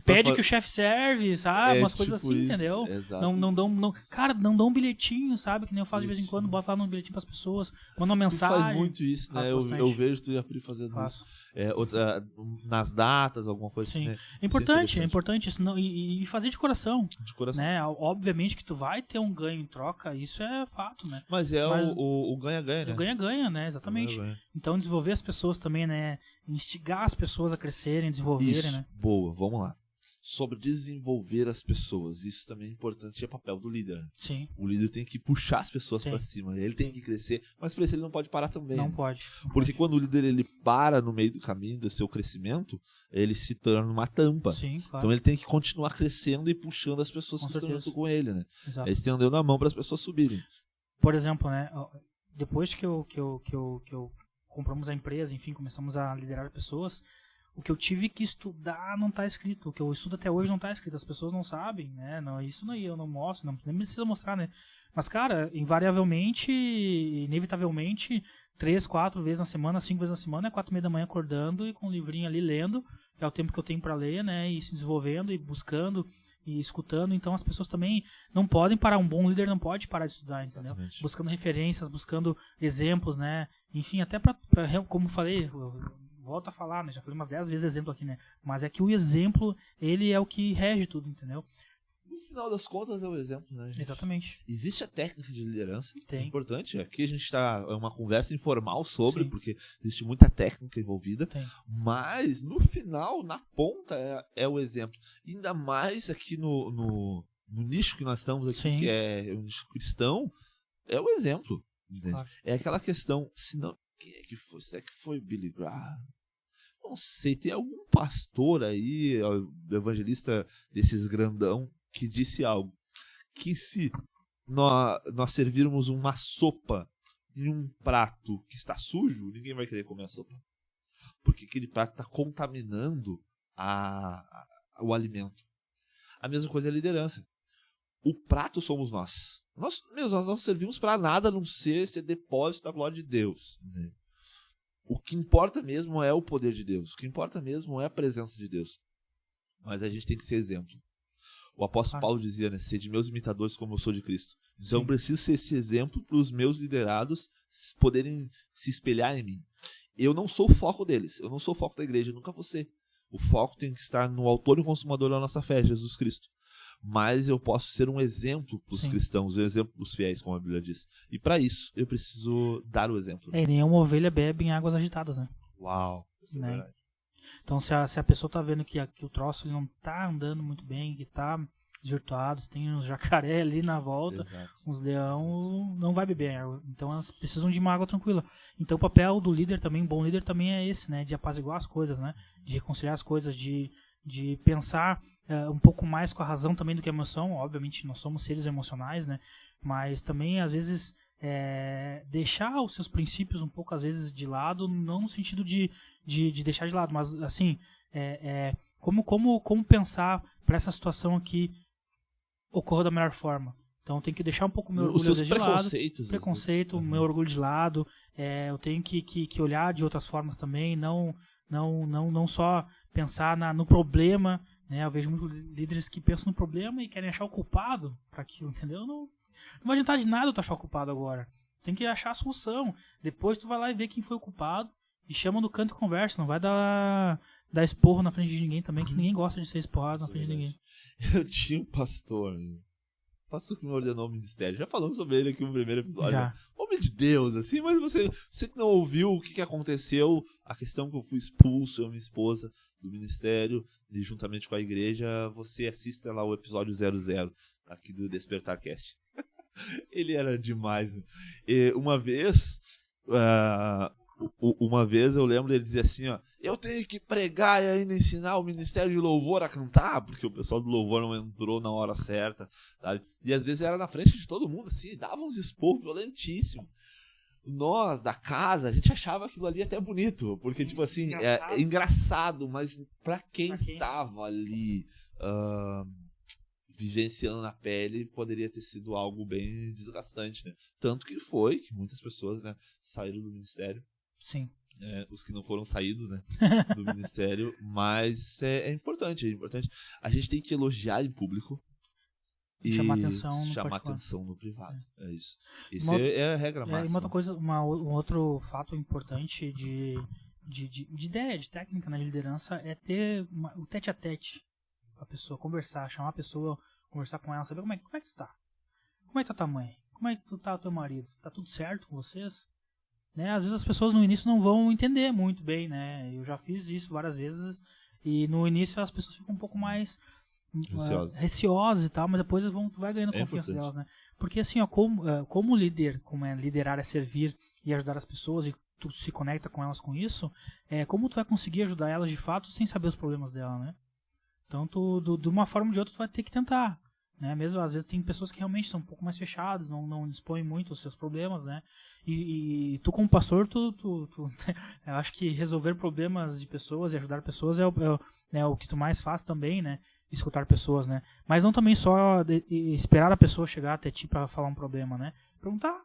pede que o chefe serve, sabe? Umas coisas assim, isso, entendeu? Exato. Não dão um bilhetinho, sabe? Que nem eu faço de vez em quando, bota lá um bilhetinho pras pessoas, manda uma mensagem. Tu faz muito isso, né? Eu vejo tu e a Pri fazendo isso. Nas datas, alguma coisa assim, né? É importante isso, e fazer de coração. Né? Obviamente que tu vai ter um ganho em troca, isso é fato, né? Mas o ganha-ganha, né? O ganha-ganha, né? Exatamente. Então desenvolver as pessoas também, né? Instigar as pessoas a crescerem, desenvolverem, isso, né? Boa, vamos lá. Sobre desenvolver as pessoas, isso também é importante, é papel do líder. Sim. O líder tem que puxar as pessoas para cima, ele tem que crescer, mas para isso ele não pode parar também. Não pode. Porque quando o líder ele para no meio do caminho do seu crescimento, ele se torna uma tampa. Sim, claro. Então ele tem que continuar crescendo e puxando as pessoas que estão junto com ele, né? Exato. Ele estendendo a mão para as pessoas subirem. Por exemplo, né, depois que eu compramos a empresa, enfim, começamos a liderar pessoas, o que eu tive que estudar não está escrito. O que eu estudo até hoje não está escrito. As pessoas não sabem, né? Não, isso não, eu não mostro, nem precisa mostrar, né? Mas, cara, invariavelmente, inevitavelmente, 3, 4 vezes na semana, 5 vezes na semana, 4h30 da manhã acordando e com um livrinho ali lendo, que é o tempo que eu tenho para ler, né? E se desenvolvendo e buscando e escutando. Então as pessoas também não podem parar. Um bom líder não pode parar de estudar, entendeu? Exatamente. Buscando referências, buscando exemplos, né? Enfim, até para como falei, volto a falar, né? Já falei umas 10 vezes exemplo aqui, né? Mas é que o exemplo, ele é o que rege tudo, entendeu? No final das contas é o exemplo, né, gente? Exatamente. Existe a técnica de liderança, Tem. É importante. Aqui a gente está é uma conversa informal sobre, Sim. porque existe muita técnica envolvida. Tem. Mas no final, na ponta, é o exemplo. Ainda mais aqui no nicho que nós estamos aqui, Sim. que é o nicho cristão, é o exemplo. Entende? Claro. É aquela questão, se não, quem é que foi? Será que foi Billy Graham? Não sei, tem algum pastor aí, evangelista desses grandão, que disse algo, que se nós servirmos uma sopa em um prato que está sujo, ninguém vai querer comer a sopa. Porque aquele prato está contaminando o alimento. A mesma coisa é a liderança. O prato somos nós. Nós não servimos para nada a não ser depósito da glória de Deus. Né? O que importa mesmo é o poder de Deus. O que importa mesmo é a presença de Deus. Mas a gente tem que ser exemplo. O apóstolo Paulo dizia, né, sede meus imitadores como eu sou de Cristo. Então eu preciso ser esse exemplo para os meus liderados poderem se espelhar em mim. Eu não sou o foco deles, eu não sou o foco da igreja, eu nunca vou ser. O foco tem que estar no autor e consumador da nossa fé, Jesus Cristo. Mas eu posso ser um exemplo para os cristãos, um exemplo para os fiéis, como a Bíblia diz. E para isso, eu preciso dar o exemplo. Nenhuma ovelha bebe em águas agitadas, né? Uau, isso é verdade. Então, se a pessoa tá vendo que o troço ele não tá andando muito bem, que tá desvirtuado, tem uns jacaré ali na volta, uns leão, não vai beber água. Então, elas precisam de uma água tranquila. Então, o papel do líder também, bom líder também é esse, né? De apaziguar as coisas, né? De reconciliar as coisas, de pensar um pouco mais com a razão também do que a emoção. Obviamente, nós somos seres emocionais, né? Mas também, às vezes, deixar os seus princípios um pouco, às vezes, de lado, não no sentido de deixar de lado, mas, assim, como pensar para essa situação aqui ocorra da melhor forma. Então, tem que deixar um pouco o meu orgulho de lado. Preconceito, o meu orgulho de lado. Eu tenho que olhar de outras formas também, não só pensar no problema, né? Eu vejo muitos líderes que pensam no problema e querem achar o culpado para aquilo, entendeu? Não vai adiantar de nada tu achar o culpado agora. Tem que achar a solução. Depois tu vai lá e vê quem foi o culpado e chama no canto e conversa. Não vai dar esporro na frente de ninguém também, que ninguém gosta de ser esporrado na frente de ninguém. Eu tinha um pastor que me ordenou ao ministério. Já falamos sobre ele aqui no primeiro episódio. Já. Homem de Deus, assim, mas você que não ouviu o que aconteceu, a questão que eu fui expulso, eu e minha esposa, do ministério, e juntamente com a igreja, você assista lá o episódio 00, aqui do Despertarcast. Ele era demais. E uma vez eu lembro dele dizer assim, ó, eu tenho que pregar e ainda ensinar o ministério de louvor a cantar, porque o pessoal do louvor não entrou na hora certa, sabe? E às vezes era na frente de todo mundo, assim, dava uns esporros violentíssimos. Nós, da casa, a gente achava aquilo ali até bonito, porque, tipo assim, engraçado. É engraçado, mas pra quem estava ali vivenciando na pele, poderia ter sido algo bem desgastante, né? Tanto que muitas pessoas, né, saíram do ministério. Sim. Os que não foram saídos, né, do ministério, mas é importante. A gente tem que elogiar em público e chamar atenção no privado. É isso. Isso é a regra máxima. E uma outra coisa, um outro fato importante de ideia, de técnica na liderança é ter o tete-a-tete com a pessoa, conversar, chamar a pessoa, conversar com ela, saber como é que tu tá. Como é que tá tua mãe? Como é que tu tá o teu marido? Tá tudo certo com vocês? Né? Às vezes as pessoas no início não vão entender muito bem, né? Eu já fiz isso várias vezes e no início as pessoas ficam um pouco mais receosas e tal, mas depois tu vai ganhando confiança delas, né? Porque assim, ó, como líder, como liderar é servir e ajudar as pessoas e tu se conecta com elas com isso, como tu vai conseguir ajudar elas de fato sem saber os problemas dela, né? Então, de uma forma ou de outra, tu vai ter que tentar, né? Mesmo às vezes tem pessoas que realmente são um pouco mais fechadas, não expõem muito os seus problemas, né? E tu como pastor, eu acho que resolver problemas de pessoas e ajudar pessoas é o que tu mais faz também, né? Escutar pessoas, né? Mas não também só esperar a pessoa chegar até ti para falar um problema, né? Perguntar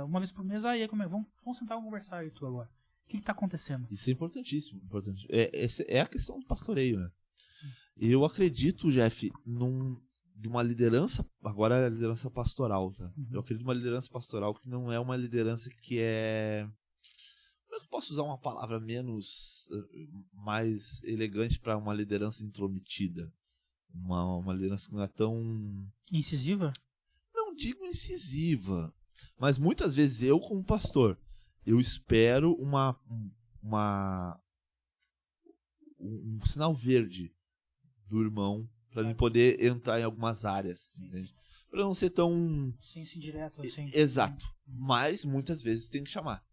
uma vez por mês, aí como é? Vamos sentar e conversar aí tu agora. O que tá acontecendo? Isso é importantíssimo. É a questão do pastoreio, né? Eu acredito, Jeff, de uma liderança, agora é a liderança pastoral, tá? Uhum. Eu acredito numa liderança pastoral que não é uma liderança que é... Como é que eu posso usar uma palavra mais elegante para uma liderança intrometida? Uma liderança que não é tão... Incisiva? Não digo incisiva, mas muitas vezes eu, como pastor, eu espero um sinal verde do irmão para ele poder entrar em algumas áreas, entende? Para não ser tão... Sim, direto, assim. Exato. Mas muitas vezes tem que chamar.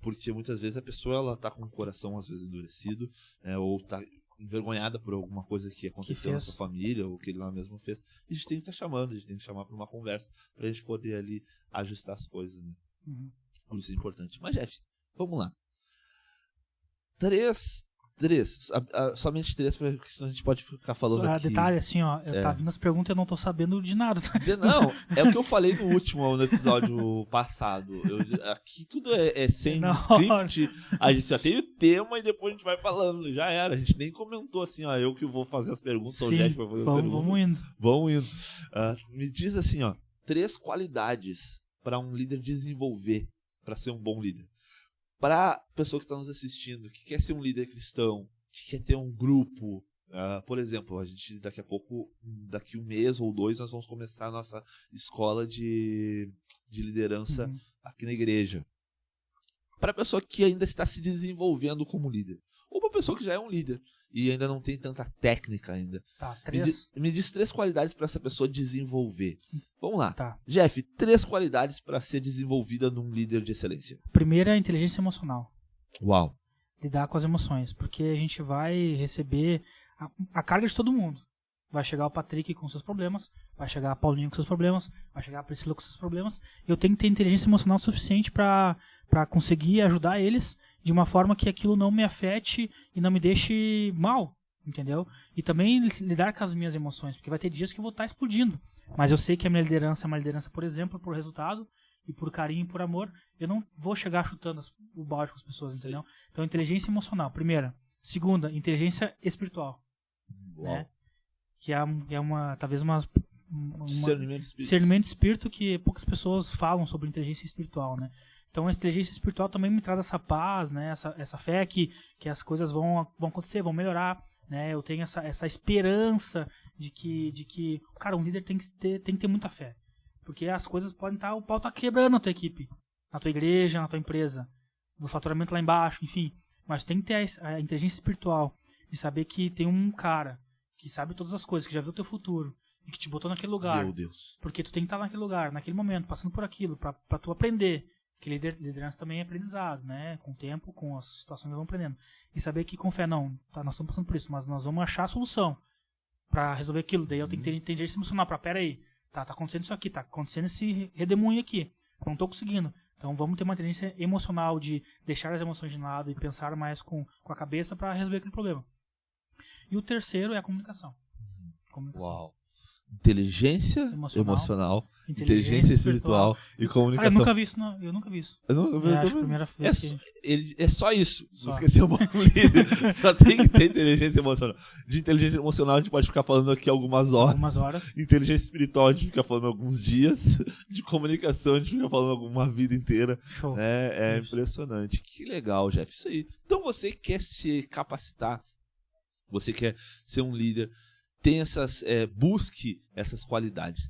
Porque muitas vezes a pessoa ela tá com o coração às vezes endurecido, né, ou tá envergonhada por alguma coisa que aconteceu na sua família, ou que ele lá mesmo fez. E a gente tem que estar chamando, a gente tem que chamar para uma conversa, para a gente poder ali ajustar as coisas, né? Uhum. Por isso é importante. Mas, Jeff, vamos lá. Somente três, porque senão a gente pode ficar falando aqui. Detalhe, assim, ó, tá vindo as perguntas e eu não tô sabendo de nada. Não, é o que eu falei no episódio passado. Aqui tudo é sem script, a gente já tem o tema e depois a gente vai falando, já era. A gente nem comentou assim, ó, eu que vou fazer as perguntas, ou o Jeff vai fazer as perguntas. Vamos indo. Me diz assim, ó, 3 qualidades para um líder desenvolver, para ser um bom líder. Para a pessoa que está nos assistindo, que quer ser um líder cristão, que quer ter um grupo. Por exemplo, a gente daqui a pouco, daqui 1 mês ou 2, nós vamos começar a nossa escola de liderança aqui na igreja. Para a pessoa que ainda está se desenvolvendo como líder. Ou para a pessoa que já é um líder e ainda não tem tanta técnica ainda. Tá, 3. Me diz 3 qualidades para essa pessoa desenvolver. Vamos lá. Tá. Jeff, 3 qualidades para ser desenvolvida num líder de excelência. Primeira, a inteligência emocional. Uau. Lidar com as emoções. Porque a gente vai receber a carga de todo mundo. Vai chegar o Patrick com seus problemas, vai chegar a Paulinho com seus problemas, vai chegar a Priscila com seus problemas. Eu tenho que ter inteligência emocional suficiente para conseguir ajudar eles de uma forma que aquilo não me afete e não me deixe mal, entendeu? E também lidar com as minhas emoções, porque vai ter dias que eu vou estar explodindo. Mas eu sei que a minha liderança é uma liderança, por exemplo, por resultado e por carinho e por amor. Eu não vou chegar chutando o balde com as pessoas, entendeu? Então, inteligência emocional, primeira. Segunda, inteligência espiritual. Né? Que é talvez uma discernimento de espírito que poucas pessoas falam sobre inteligência espiritual, né? Então a inteligência espiritual também me traz essa paz, né? Essa fé que as coisas vão acontecer, vão melhorar, né? Eu tenho essa esperança de que cara, um líder tem que ter muita fé, porque as coisas podem estar, o pau tá quebrando na tua equipe, na tua igreja, na tua empresa, no faturamento lá embaixo, enfim, mas tem que ter a inteligência espiritual de saber que tem um cara que sabe todas as coisas, que já viu o teu futuro e que te botou naquele lugar. Meu Deus. Porque tu tem que estar naquele lugar, naquele momento, passando por aquilo, pra tu aprender. Que liderança também é aprendizado, né? Com o tempo, com as situações nós vamos aprendendo. E saber que com fé, não, tá, nós estamos passando por isso, mas nós vamos achar a solução pra resolver aquilo. Daí eu tenho que ter inteligência emocional pra, pera aí, tá acontecendo isso aqui, tá acontecendo esse redemoinho aqui, não tô conseguindo. Então vamos ter uma inteligência emocional de deixar as emoções de lado e pensar mais com a cabeça pra resolver aquele problema. E o terceiro é a comunicação. Uau. Inteligência emocional, inteligência espiritual e comunicação. Eu nunca vi isso, não. Eu nunca vi isso. Acho que a primeira vez é só isso. Só. Você quer ser um bom líder, só tem que ter inteligência emocional. De inteligência emocional a gente pode ficar falando aqui algumas horas. Inteligência espiritual a gente fica falando alguns dias. De comunicação a gente fica falando alguma vida inteira. Show. É impressionante. Que legal, Jeff. Isso aí. Então você quer se capacitar, você quer ser um líder, tem busque essas qualidades.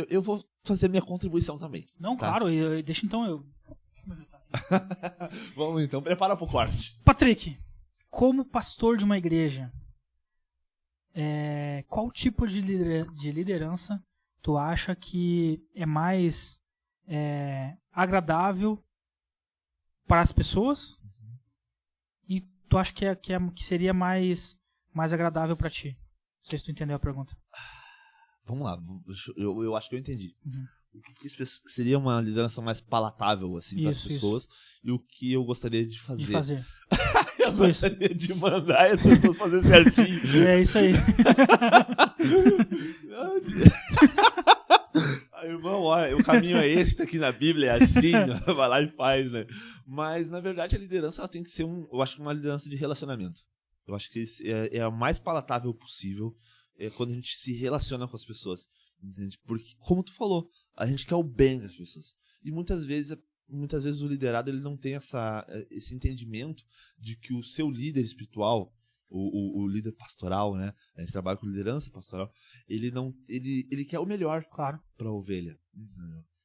Eu vou fazer a minha contribuição também. Não, tá? Claro, deixa então eu... Deixa eu me ajeitar aqui. Vamos então, prepara pro corte. Patrick, como pastor de uma igreja, qual tipo de liderança tu acha que é mais agradável para as pessoas e tu acha que seria mais agradável para ti? Não sei se tu entendeu a pergunta. Vamos lá, eu acho que eu entendi. O que seria uma liderança mais palatável assim, para as pessoas e o que eu gostaria de fazer. Eu gostaria de mandar as pessoas fazer certinho. É isso aí. Irmão, olha, o caminho é esse, tá aqui na Bíblia, é assim, vai lá e faz, né? Mas, na verdade, a liderança ela tem que ser eu acho que uma liderança de relacionamento. Eu acho que é a mais palatável possível quando a gente se relaciona com as pessoas. Entende? Porque, como tu falou, a gente quer o bem das pessoas. E muitas vezes o liderado ele não tem esse entendimento de que o seu líder espiritual, o líder pastoral, né? A gente trabalha com liderança pastoral, ele quer o melhor para a ovelha.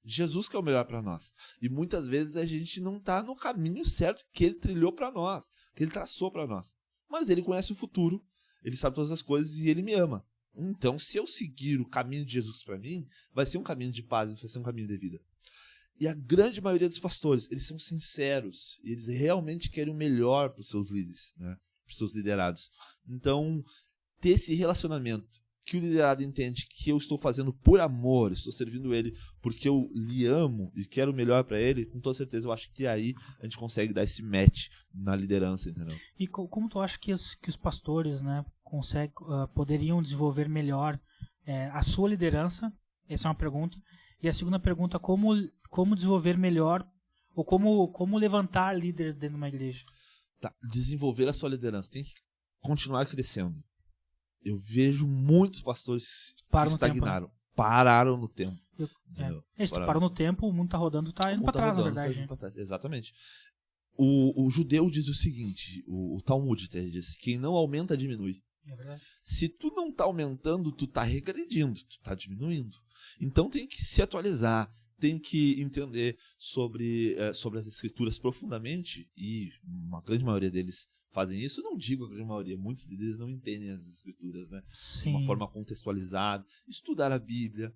Jesus quer o melhor para nós. E muitas vezes a gente não está no caminho certo que ele trilhou para nós, que ele traçou para nós. Mas ele conhece o futuro, ele sabe todas as coisas e ele me ama. Então, se eu seguir o caminho de Jesus para mim, vai ser um caminho de paz, vai ser um caminho de vida. E a grande maioria dos pastores, eles são sinceros e eles realmente querem o melhor para os seus líderes, né? Para os seus liderados. Então, ter esse relacionamento que o liderado entende que eu estou fazendo por amor, estou servindo ele porque eu lhe amo e quero o melhor para ele, com toda certeza eu acho que aí a gente consegue dar esse match na liderança, entendeu? E como tu acha que os pastores, né, poderiam desenvolver melhor a sua liderança? Essa é uma pergunta. E a segunda pergunta, como desenvolver melhor ou como levantar líderes dentro de uma igreja? Tá, desenvolver a sua liderança, tem que continuar crescendo. Eu vejo muitos pastores que estagnaram, tempo, né? Pararam no tempo. Se tu parou no tempo, o mundo tá rodando, tá indo pra trás, na verdade. Exatamente. O judeu diz o seguinte, o Talmud até diz, quem não aumenta, diminui. É verdade. Se tu não tá aumentando, tu tá regredindo, tu tá diminuindo. Então tem que se atualizar, tem que entender sobre as escrituras profundamente, e uma grande maioria deles fazem isso. Eu não digo a grande maioria, muitos deles não entendem as escrituras, né? Sim. De uma forma contextualizada, estudar a Bíblia,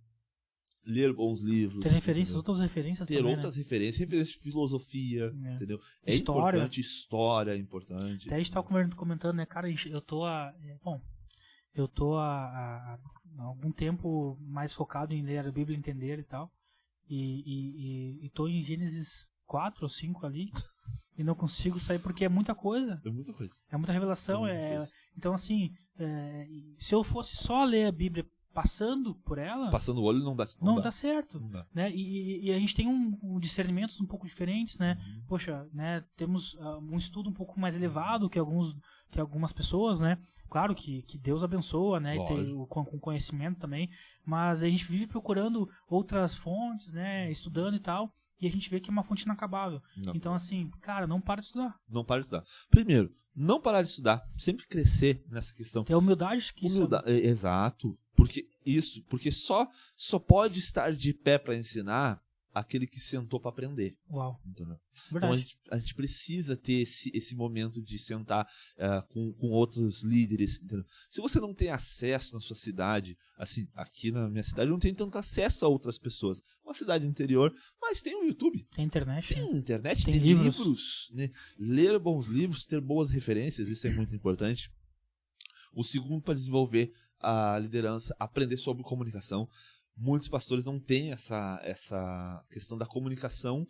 ler bons livros. Ter referências, entendeu? outras referências Ter também, outras referências de filosofia, É. entendeu? História. Importante, história é importante. Até a gente tava comentando, né, cara, eu tô há algum tempo mais focado em ler a Bíblia, entender e tal, e tô em Gênesis 4 ou 5 ali, e não consigo sair porque é muita coisa. É muita coisa. É muita revelação. É muita coisa. Então, assim, se eu fosse só ler a Bíblia passando por ela, Passando o olho não dá não dá certo. Não dá. Né? E a gente tem discernimentos um pouco diferentes, né? Poxa, né? Temos um estudo um pouco mais elevado que algumas pessoas, né? Claro que Deus abençoa, né? Com conhecimento também, mas a gente vive procurando outras fontes, né? Estudando e tal, e a gente vê que é uma fonte inacabável. Não. Então, assim, cara, não para de estudar. Não para de estudar. Primeiro, não parar de estudar, sempre crescer nessa questão. Ter humildade que isso... Exato. Porque só pode estar de pé para ensinar aquele que sentou para aprender. Uau. Entendeu? Verdade. Então a gente precisa ter esse momento de sentar com outros líderes. Entendeu? Se você não tem acesso na sua cidade, assim, aqui na minha cidade eu não tenho tanto acesso a outras pessoas. Uma cidade interior, mas tem o YouTube. Tem internet. Tem internet, tem tem livros. né? Ler bons livros, ter boas referências, isso é muito importante. O segundo, para desenvolver a liderança, aprender sobre comunicação. Muitos pastores não têm essa questão da comunicação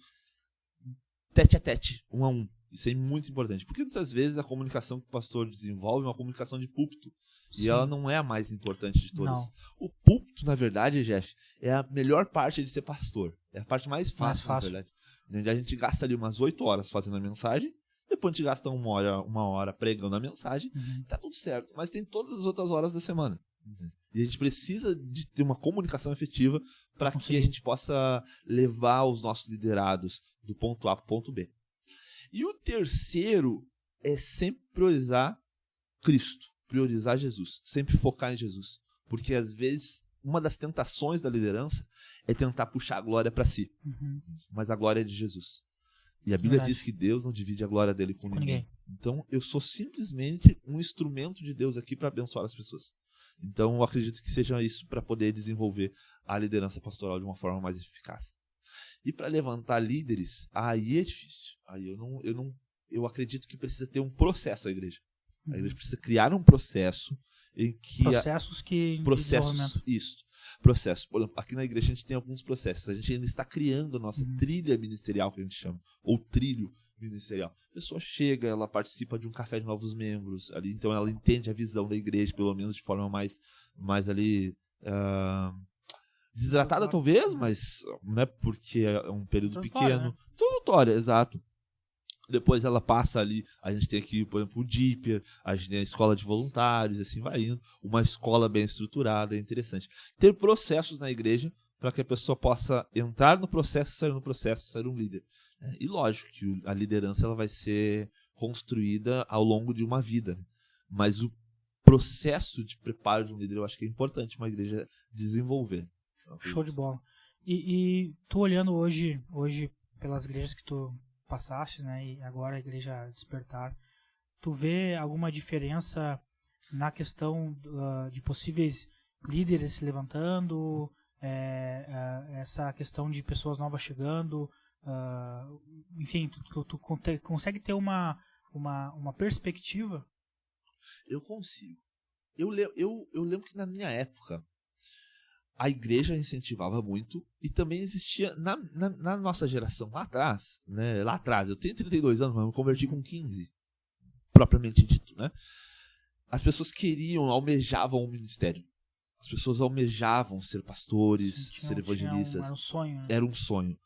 tete a tete, um a um. Isso é muito importante, porque muitas vezes a comunicação que o pastor desenvolve é uma comunicação de púlpito. Sim. E ela não é a mais importante de todas. Não. O púlpito, na verdade, Jeff, é a melhor parte de ser pastor. É a parte mais fácil. Na verdade. Onde a gente gasta ali umas 8 horas fazendo a mensagem, depois a gente gasta uma hora pregando a mensagem, tá tudo certo. Mas tem todas as outras horas da semana. E a gente precisa de ter uma comunicação efetiva para que a gente possa levar os nossos liderados do ponto A para o ponto B. E o terceiro é sempre priorizar Cristo, priorizar Jesus, sempre focar em Jesus. Porque às vezes uma das tentações da liderança é tentar puxar a glória para si. Mas a glória é de Jesus. E a Bíblia diz que Deus não divide a glória dele com ninguém. Então eu sou simplesmente um instrumento de Deus aqui para abençoar as pessoas. Então eu acredito que seja isso para poder desenvolver a liderança pastoral de uma forma mais eficaz. E para levantar líderes, aí é difícil. Aí eu acredito que precisa ter um processo a igreja. A igreja precisa criar um processo em que processos. Isso. Processos. Por exemplo, aqui na igreja a gente tem alguns processos. A gente ainda está criando a nossa trilha ministerial, que a gente chama, ou trilho ministerial. A pessoa chega, ela participa de um café de novos membros, ali, então ela entende a visão da igreja, pelo menos de forma mais ali desidratada talvez, mas não é porque é um período pequeno. Né? Introdutória, exato. Depois ela passa ali, a gente tem aqui, por exemplo, o Dipper, a gente tem a escola de voluntários, assim vai indo. Uma escola bem estruturada, é interessante. Ter processos na igreja para que a pessoa possa entrar no processo, sair no processo, ser um líder. E lógico que a liderança ela vai ser construída ao longo de uma vida. Mas o processo de preparo de um líder eu acho que é importante uma igreja desenvolver. Show de bola. E tu olhando hoje pelas igrejas que tu passaste, né, e agora a igreja Despertar, tu vê alguma diferença na questão de possíveis líderes se levantando, essa questão de pessoas novas chegando, enfim, tu consegue ter uma perspectiva? Eu consigo. Eu lembro que na minha época a igreja incentivava muito e também existia na nossa geração lá atrás, eu tenho 32 anos, mas eu me converti com 15, propriamente dito, né? As pessoas almejavam o ministério. As pessoas almejavam ser pastores, ser evangelistas. Era um sonho. Né? Era um sonho.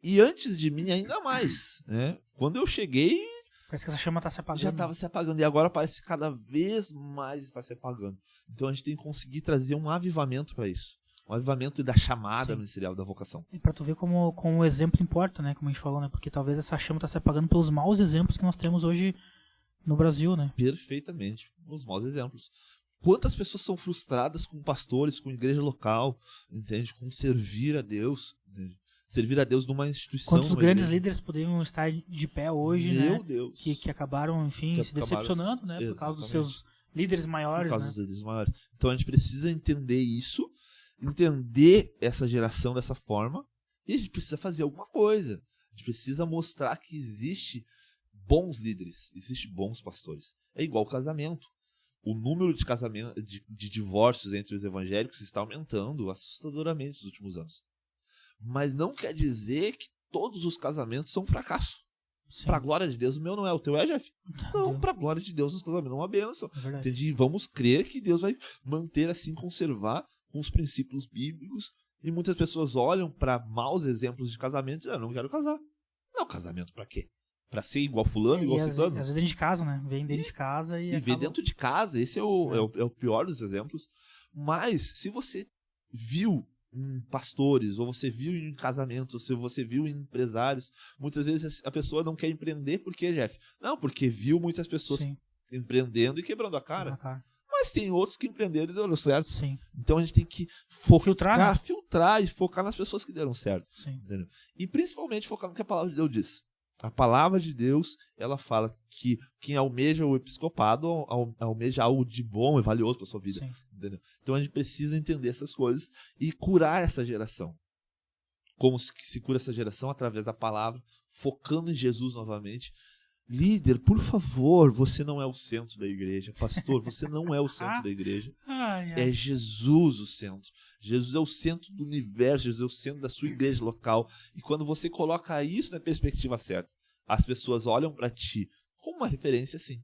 E antes de mim ainda mais, né? Quando eu cheguei, parece que essa chama está se apagando. Já estava se apagando. E agora parece que cada vez mais está se apagando. Então a gente tem que conseguir trazer um avivamento para isso. Um avivamento da chamada Sim. ministerial, da vocação. E pra tu ver como o exemplo importa, né? Como a gente falou, né? Porque talvez essa chama tá se apagando pelos maus exemplos que nós temos hoje no Brasil, né? Perfeitamente. Os maus exemplos. Quantas pessoas são frustradas com pastores, com igreja local, entende? Com servir a Deus, entende? Servir a Deus numa instituição. Quantos numa grandes igreja. líderes poderiam estar de pé hoje, Meu né? Deus. Que acabaram, enfim, Que se acabaram- decepcionando, né? Por causa dos seus líderes maiores, Por causa né? dos líderes maiores. Então a gente precisa entender isso, entender essa geração dessa forma, e a gente precisa fazer alguma coisa. A gente precisa mostrar que existe bons líderes, existe bons pastores. É igual casamento. O número de casamento, de divórcios entre os evangélicos está aumentando assustadoramente nos últimos anos. Mas não quer dizer que todos os casamentos são um fracasso. Sim, Pra glória de Deus, o meu não é. O teu é, Jeff? Não, Deus. pra glória de Deus, os casamentos é uma bênção. é verdade. Entendi? Vamos crer que Deus vai manter assim, conservar com os princípios bíblicos. E muitas pessoas olham para maus exemplos de casamento e dizem, eu não quero casar. Não, casamento pra quê? Pra ser igual fulano, igual E às ciclano? vezes dentro de casa, né? Vem dentro de casa e E ver acaba... dentro de casa, esse é o pior dos exemplos. Mas, se você viu em pastores, ou você viu em casamentos, ou se você viu em empresários, muitas vezes a pessoa não quer empreender, por quê, Jeff? Não, porque viu muitas pessoas Sim, empreendendo e quebrando a na cara. cara. Mas tem outros que empreenderam e deram certo. Sim, Então a gente tem que focar, Filtrar, né? filtrar e focar nas pessoas que deram certo. sim. Entendeu? E principalmente focar no que a palavra de Deus diz. A palavra de Deus, ela fala que quem almeja o episcopado almeja algo de bom e valioso para sua vida. Sim. Entendeu? Então a gente precisa entender essas coisas e curar essa geração. Como se cura essa geração? Através da palavra, focando em Jesus novamente. Líder, por favor, você não é o centro da igreja. Pastor, você não é o centro da igreja. Ai, É Jesus o centro. Jesus é o centro do universo, Jesus é o centro da sua igreja local. E quando você coloca isso na perspectiva certa, as pessoas olham para ti como uma referência, sim,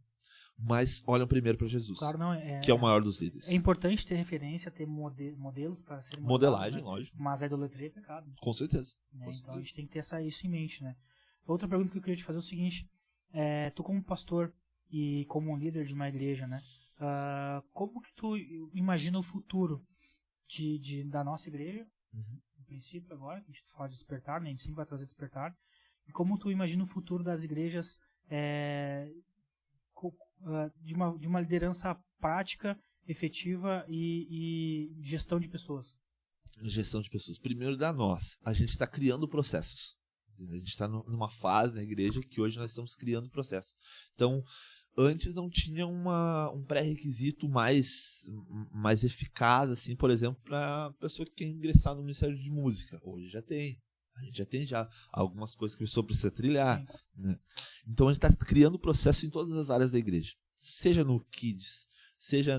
mas olham primeiro para Jesus, Claro, não, que é o maior dos líderes. é importante ter referência, ter modelos para serem Modelagem, modelados, né? lógico, Mas a idolatria é pecado, com certeza. né? Com Então certeza. a gente tem que ter isso em mente, né? Outra pergunta que eu queria te fazer é o seguinte: tu como pastor e como um líder de uma igreja, né? Como que tu imagina o futuro da nossa igreja? No princípio agora, que a gente fala de despertar, né? A gente sempre vai trazer despertar. E como tu imagina o futuro das igrejas de uma liderança prática, efetiva e gestão de pessoas? Gestão de pessoas. Primeiro da nós. A gente está criando processos. A gente está numa fase na igreja que hoje nós estamos criando processos. Então, antes não tinha um pré-requisito mais eficaz, assim, por exemplo, para a pessoa que quer ingressar no Ministério de Música. Hoje já tem. A gente já tem algumas coisas que a pessoa precisa trilhar. Né? Então a gente está criando processo em todas as áreas da igreja. Seja no Kids, seja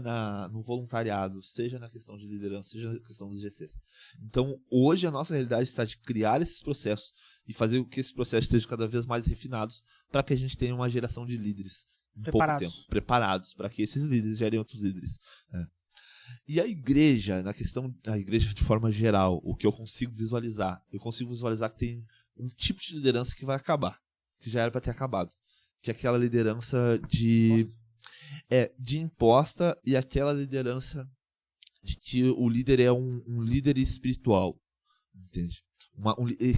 no voluntariado, seja na questão de liderança, seja na questão dos GCs. Então hoje a nossa realidade está de criar esses processos e fazer com que esses processos sejam cada vez mais refinados para que a gente tenha uma geração de líderes em pouco tempo, preparados para que esses líderes gerem outros líderes. Né? E a igreja, a igreja de forma geral, o que eu consigo visualizar? Eu consigo visualizar que tem um tipo de liderança que vai acabar, que já era para ter acabado, que é aquela liderança de imposta e aquela liderança de que o líder é um líder espiritual, entende?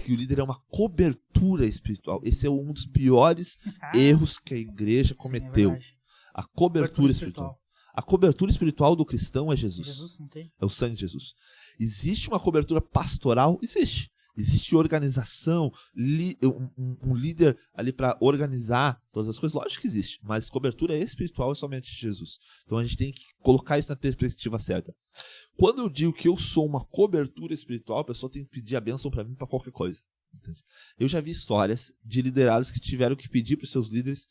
Que o líder é uma cobertura espiritual. Esse é um dos piores erros que a igreja cometeu. É a cobertura espiritual. A cobertura espiritual do cristão é Jesus. Jesus não tem. É o sangue de Jesus. Existe uma cobertura pastoral? Existe. Existe organização, um líder ali para organizar todas as coisas? Lógico que existe, mas cobertura espiritual é somente de Jesus. Então a gente tem que colocar isso na perspectiva certa. Quando eu digo que eu sou uma cobertura espiritual, a pessoa tem que pedir a bênção para mim para qualquer coisa. Entende? Eu já vi histórias de liderados que tiveram que pedir para os seus líderes,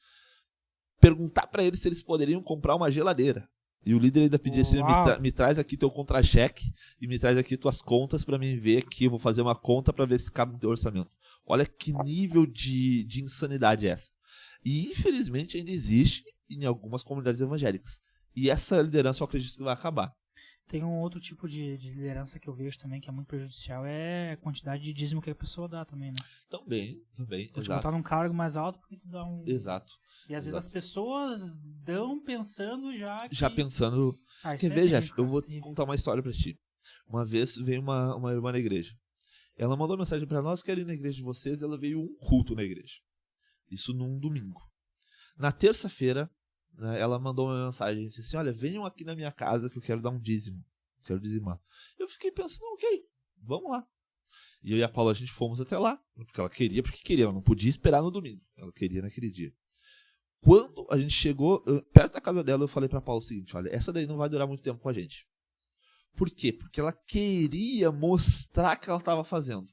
perguntar para eles se eles poderiam comprar uma geladeira. E o líder ainda pedia assim, me traz aqui teu contra-cheque e me traz aqui tuas contas para mim ver aqui, eu vou fazer uma conta para ver se cabe no teu orçamento. Olha que nível de insanidade é essa. E infelizmente ainda existe em algumas comunidades evangélicas. E essa liderança eu acredito que vai acabar. Tem um outro tipo de liderança que eu vejo também que é muito prejudicial, é a quantidade de dízimo que a pessoa dá também, né? Também, Vou te exato. botar num cargo mais alto porque tu dá um... Exato. E às vezes as pessoas dão pensando já que... Já pensando... Quer ver, Jeff? Eu vou contar uma história pra ti. Uma vez veio uma irmã na igreja. Ela mandou mensagem para nós, quero ir na igreja de vocês, ela veio um culto na igreja. Isso num domingo. Na terça-feira, né, ela mandou uma mensagem, disse assim, olha, venham aqui na minha casa que eu quero dar um dízimo, quero dizimar. Eu fiquei pensando, ok, vamos lá. E eu e a Paula, a gente fomos até lá, porque ela queria, ela não podia esperar no domingo, ela queria naquele dia. Quando a gente chegou perto da casa dela, eu falei pra Paula o seguinte, olha, essa daí não vai durar muito tempo com a gente. Por quê? Porque ela queria mostrar que ela estava fazendo.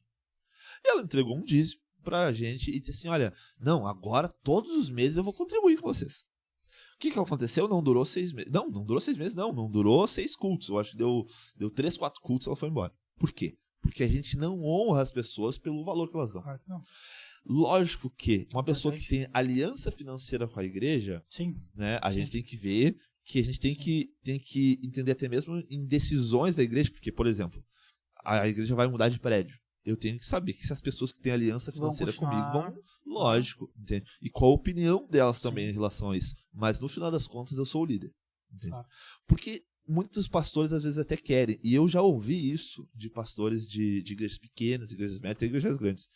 E ela entregou um dízimo pra gente e disse assim, olha, não, agora todos os meses eu vou contribuir com vocês. O que aconteceu? Não durou 6 meses. Não durou 6 meses, não durou 6 cultos. Eu acho que deu 3, 4 cultos e ela foi embora. Por quê? Porque a gente não honra as pessoas pelo valor que elas dão. Claro que não. Lógico que uma pessoa que tem aliança financeira com a igreja, Sim. né, a gente tem que ver que a gente tem que entender até mesmo em decisões da igreja, porque, por exemplo, a igreja vai mudar de prédio. Eu tenho que saber que se as pessoas que têm aliança financeira comigo vão, lógico, entende? E qual a opinião delas também em relação a isso. Mas no final das contas eu sou o líder, entende? Porque muitos pastores às vezes até querem, e eu já ouvi isso de pastores de igrejas pequenas, igrejas médias, igrejas grandes.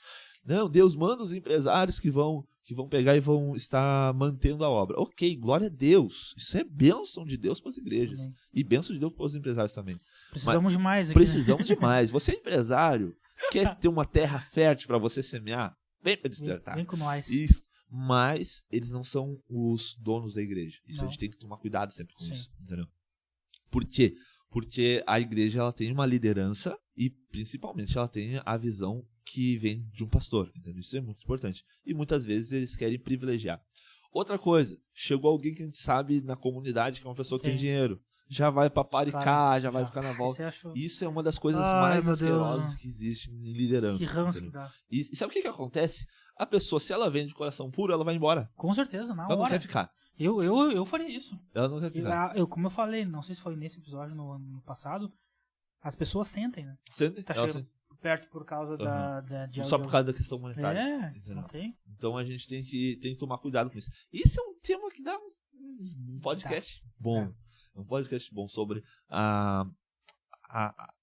Não, Deus manda os empresários que vão pegar e vão estar mantendo a obra. Ok, glória a Deus. Isso é bênção de Deus para as igrejas. Amém. E bênção de Deus para os empresários também. Precisamos demais aqui. Precisamos demais. Você é empresário, quer ter uma terra fértil para você semear? Vem para Despertar. Vem com nós. Isso. Mas eles não são os donos da igreja. Isso não. A gente tem que tomar cuidado sempre com isso. Entendeu? Por quê? Porque a igreja ela tem uma liderança e principalmente ela tem a visão que vem de um pastor, entendeu? Isso é muito importante. E muitas vezes eles querem privilegiar. Outra coisa, chegou alguém que a gente sabe na comunidade que é uma pessoa que tem dinheiro. Já vai paparicar, já vai ficar na volta. Isso é uma das coisas mais asquerosas que existe em liderança. Que ranço que dá. E sabe o que acontece? A pessoa, se ela vem de coração puro, ela vai embora. Com certeza, na hora. Ela não quer ficar. Eu faria isso. Ela não quer ficar. Como eu falei, não sei se foi nesse episódio no passado, as pessoas sentem, né? Sentem? Tá chegando perto por causa só por causa da questão monetária. Okay. Então a gente tem que tomar cuidado com isso. Isso é um tema que dá um podcast bom. Um podcast bom sobre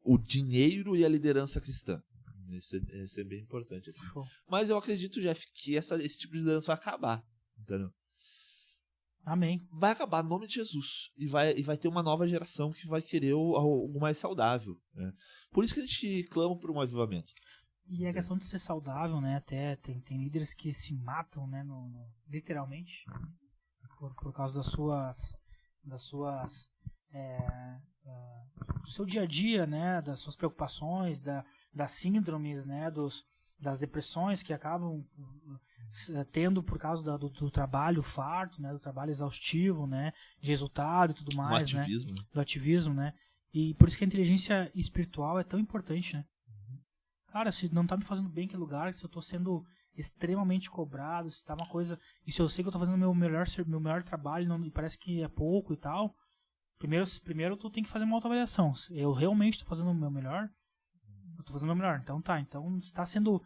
o dinheiro e a liderança cristã. Isso é bem importante. Assim. Mas eu acredito, Jeff, que esse tipo de liderança vai acabar. Entendeu? Amém. Vai acabar no nome de Jesus. E vai ter uma nova geração que vai querer algo mais saudável. Né? Por isso que a gente clama por um avivamento. E a questão de ser saudável, né? Até tem líderes que se matam, né? Literalmente. Por causa das suas do seu dia a dia, né? Das suas preocupações, das síndromes, né? Das depressões que acabam tendo por causa do trabalho farto, né, do trabalho exaustivo, né, de resultado e tudo mais, do ativismo, né, do ativismo, né, e por isso que a inteligência espiritual é tão importante, né. Cara, se não tá me fazendo bem aquele lugar, se eu tô sendo extremamente cobrado, se tá uma coisa, e se eu sei que eu tô fazendo meu melhor trabalho e parece que é pouco e tal, primeiro tu tem que fazer uma autoavaliação. Eu realmente tô fazendo o meu melhor? Eu tô fazendo o meu melhor, então se tá sendo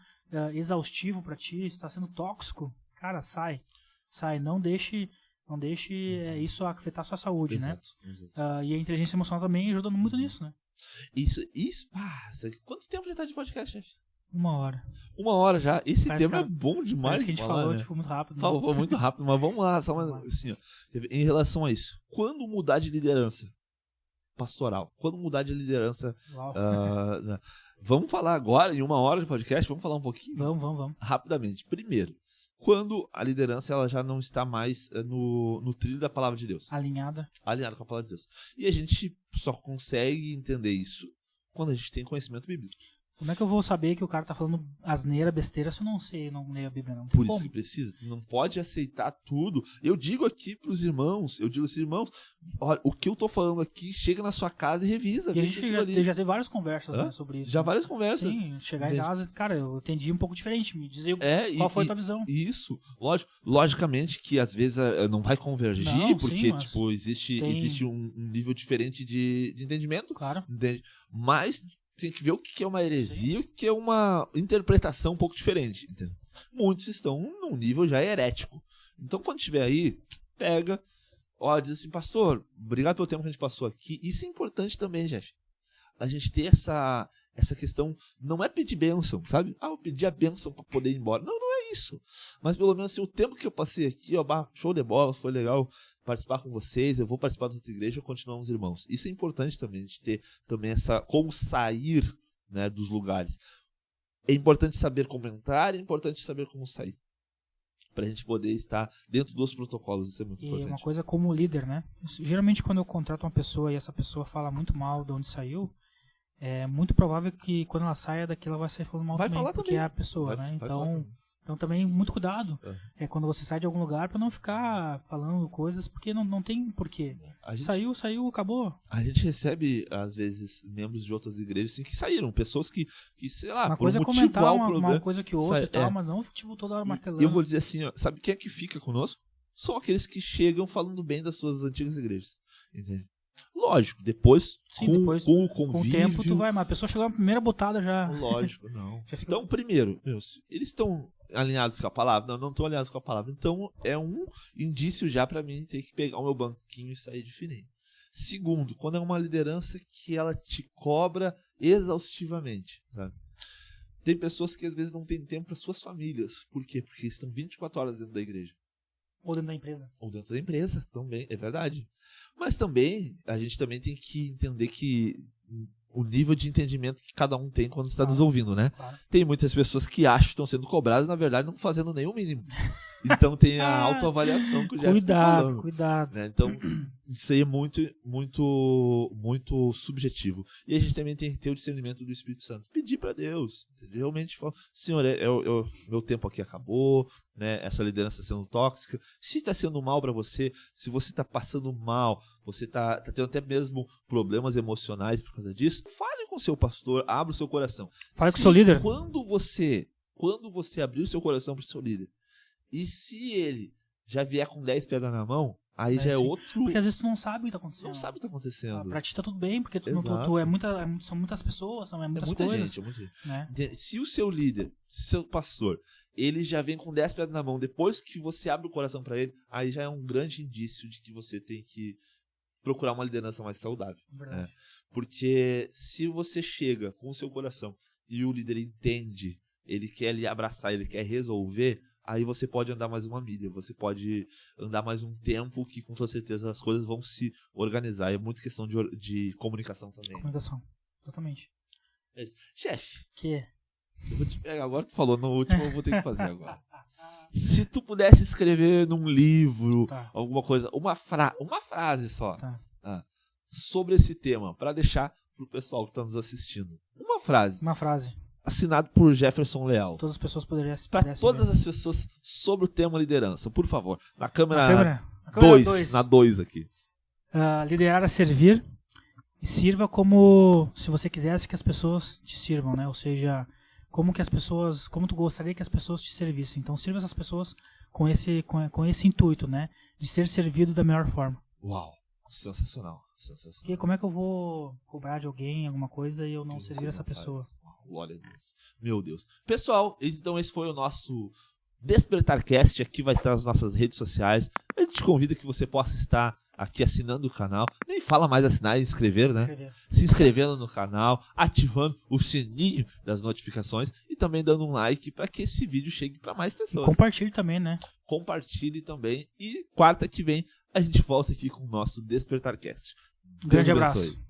exaustivo pra ti, se tá sendo tóxico, cara, sai, não deixe isso afetar a sua saúde, exato, né? Exato. E a inteligência emocional também ajuda muito nisso, né? Isso, quanto tempo já tá de podcast, chefe? 1 hora. 1 hora já? Esse tema é bom demais. Parece que a gente falou, né? Muito rápido. Falou muito rápido, mas vamos lá, assim, ó, em relação a isso. Quando mudar de liderança pastoral? Quando mudar de liderança... Vamos falar agora, em 1 hora de podcast, vamos falar um pouquinho? Vamos. Rapidamente. Primeiro, quando a liderança ela já não está mais no trilho da palavra de Deus. Alinhada com a palavra de Deus. E a gente só consegue entender isso quando a gente tem conhecimento bíblico. Como é que eu vou saber que o cara tá falando asneira, besteira, se eu não sei, não leio a Bíblia, não? Por isso que precisa, não pode aceitar tudo. Eu digo aqui pros irmãos, irmãos, olha, o que eu tô falando aqui, chega na sua casa e revisa. E a gente já teve várias conversas, né, sobre isso. Já várias conversas. Sim, chegar em casa, cara, eu entendi um pouco diferente, me dizer qual foi a tua visão. Isso, logicamente que às vezes não vai convergir, porque tipo, existe um nível diferente de entendimento. Claro. Entende? Mas... tem que ver o que é uma heresia e o que é uma interpretação um pouco diferente. Entendeu? Muitos estão num nível já herético. Então, quando estiver aí, pega, diz assim, pastor, obrigado pelo tempo que a gente passou aqui. Isso é importante também, Jeff. a gente ter essa questão, não é pedir bênção, sabe? Eu pedi a bênção para poder ir embora. Não é isso. Mas pelo menos assim, o tempo que eu passei aqui, show de bola, foi legal participar com vocês, eu vou participar da outra igreja, continuamos irmãos. Isso é importante também, a gente ter também como sair, né, dos lugares. É importante saber como entrar, é importante saber como sair. Pra gente poder estar dentro dos protocolos, isso é muito importante. E uma coisa como líder, né? Geralmente quando eu contrato uma pessoa e essa pessoa fala muito mal de onde saiu, é muito provável que quando ela saia daqui ela vai sair falando mal também, porque é a pessoa, né? Então também muito cuidado quando você sai de algum lugar pra não ficar falando coisas, porque não tem porquê. Saiu, acabou. A gente recebe, às vezes, membros de outras igrejas assim, que saíram, pessoas que sei lá, uma por coisa um é motivo comentar uma coisa que outra e tal, mas não toda hora martelando. E eu vou dizer assim, sabe quem é que fica conosco? São aqueles que chegam falando bem das suas antigas igrejas, entende? Lógico, depois, depois com o convívio... Com o tempo tu vai, mas a pessoa chegou na primeira botada já... Lógico, não. Então, primeiro, eles estão alinhados com a palavra? Não estão alinhados com a palavra. Então, é um indício já pra mim ter que pegar o meu banquinho e sair de fininho. Segundo, quando é uma liderança que ela te cobra exaustivamente, sabe? Tem pessoas que às vezes não têm tempo para suas famílias. Por quê? Porque estão 24 horas dentro da igreja. Ou dentro da empresa. Ou dentro da empresa, também, é verdade. Mas também, a gente também tem que entender que o nível de entendimento que cada um tem quando está nos ouvindo, né? Claro. Tem muitas pessoas que acham que estão sendo cobradas, na verdade, não fazendo nenhum mínimo. Então tem a autoavaliação que o Jeff está falando. Cuidado. Né? Então, isso aí é muito, muito, muito subjetivo. E a gente também tem que ter o discernimento do Espírito Santo. Pedir para Deus. Realmente falar, Senhor, meu tempo aqui acabou, né? Essa liderança sendo tóxica. Se está sendo mal para você, se você está passando mal, você está tendo até mesmo problemas emocionais por causa disso, fale com o seu pastor, abra o seu coração. Fale com o seu líder. Quando você abrir o seu coração para o seu líder, e se ele já vier com 10 pedras na mão, aí já é outro... Porque às vezes tu não sabe o que tá acontecendo. Não sabe o que tá acontecendo. Pra ti tá tudo bem, porque são muitas pessoas, são muitas coisas. Muita gente. Né? Se o seu líder, seu pastor, ele já vem com 10 pedras na mão, depois que você abre o coração para ele, aí já é um grande indício de que você tem que procurar uma liderança mais saudável. Né? Porque se você chega com o seu coração e o líder entende, ele quer lhe abraçar, ele quer resolver, aí você pode andar mais uma milha, você pode andar mais um tempo que com toda certeza as coisas vão se organizar. É muito questão de comunicação também. Comunicação, exatamente. É isso. Chefe, que? Eu vou te pegar agora, tu falou no último, eu vou ter que fazer agora. Se tu pudesse escrever num livro, alguma coisa, uma frase só, sobre esse tema, pra deixar pro pessoal que tá nos assistindo. Uma frase. Assinado por Jefferson Leal. Todas as pessoas poderiam... Para todas as pessoas sobre o tema liderança, por favor. Na câmera 2, na 2 aqui. Liderar a servir e sirva como se você quisesse que as pessoas te sirvam, né? Ou seja, como tu gostaria que as pessoas te servissem. Então sirva essas pessoas com esse intuito, né? De ser servido da melhor forma. Uau, sensacional. Porque como é que eu vou cobrar de alguém alguma coisa e eu não servir essa pessoa? Glória a Deus. Meu Deus. Pessoal, então esse foi o nosso DespertarCast. Aqui vai estar as nossas redes sociais. A gente convida que você possa estar aqui assinando o canal. Nem fala mais assinar e inscrever, né? Se inscrevendo no canal, ativando o sininho das notificações e também dando um like para que esse vídeo chegue para mais pessoas. E compartilhe também, né? Compartilhe também. E quarta que vem a gente volta aqui com o nosso DespertarCast. Grande abraço.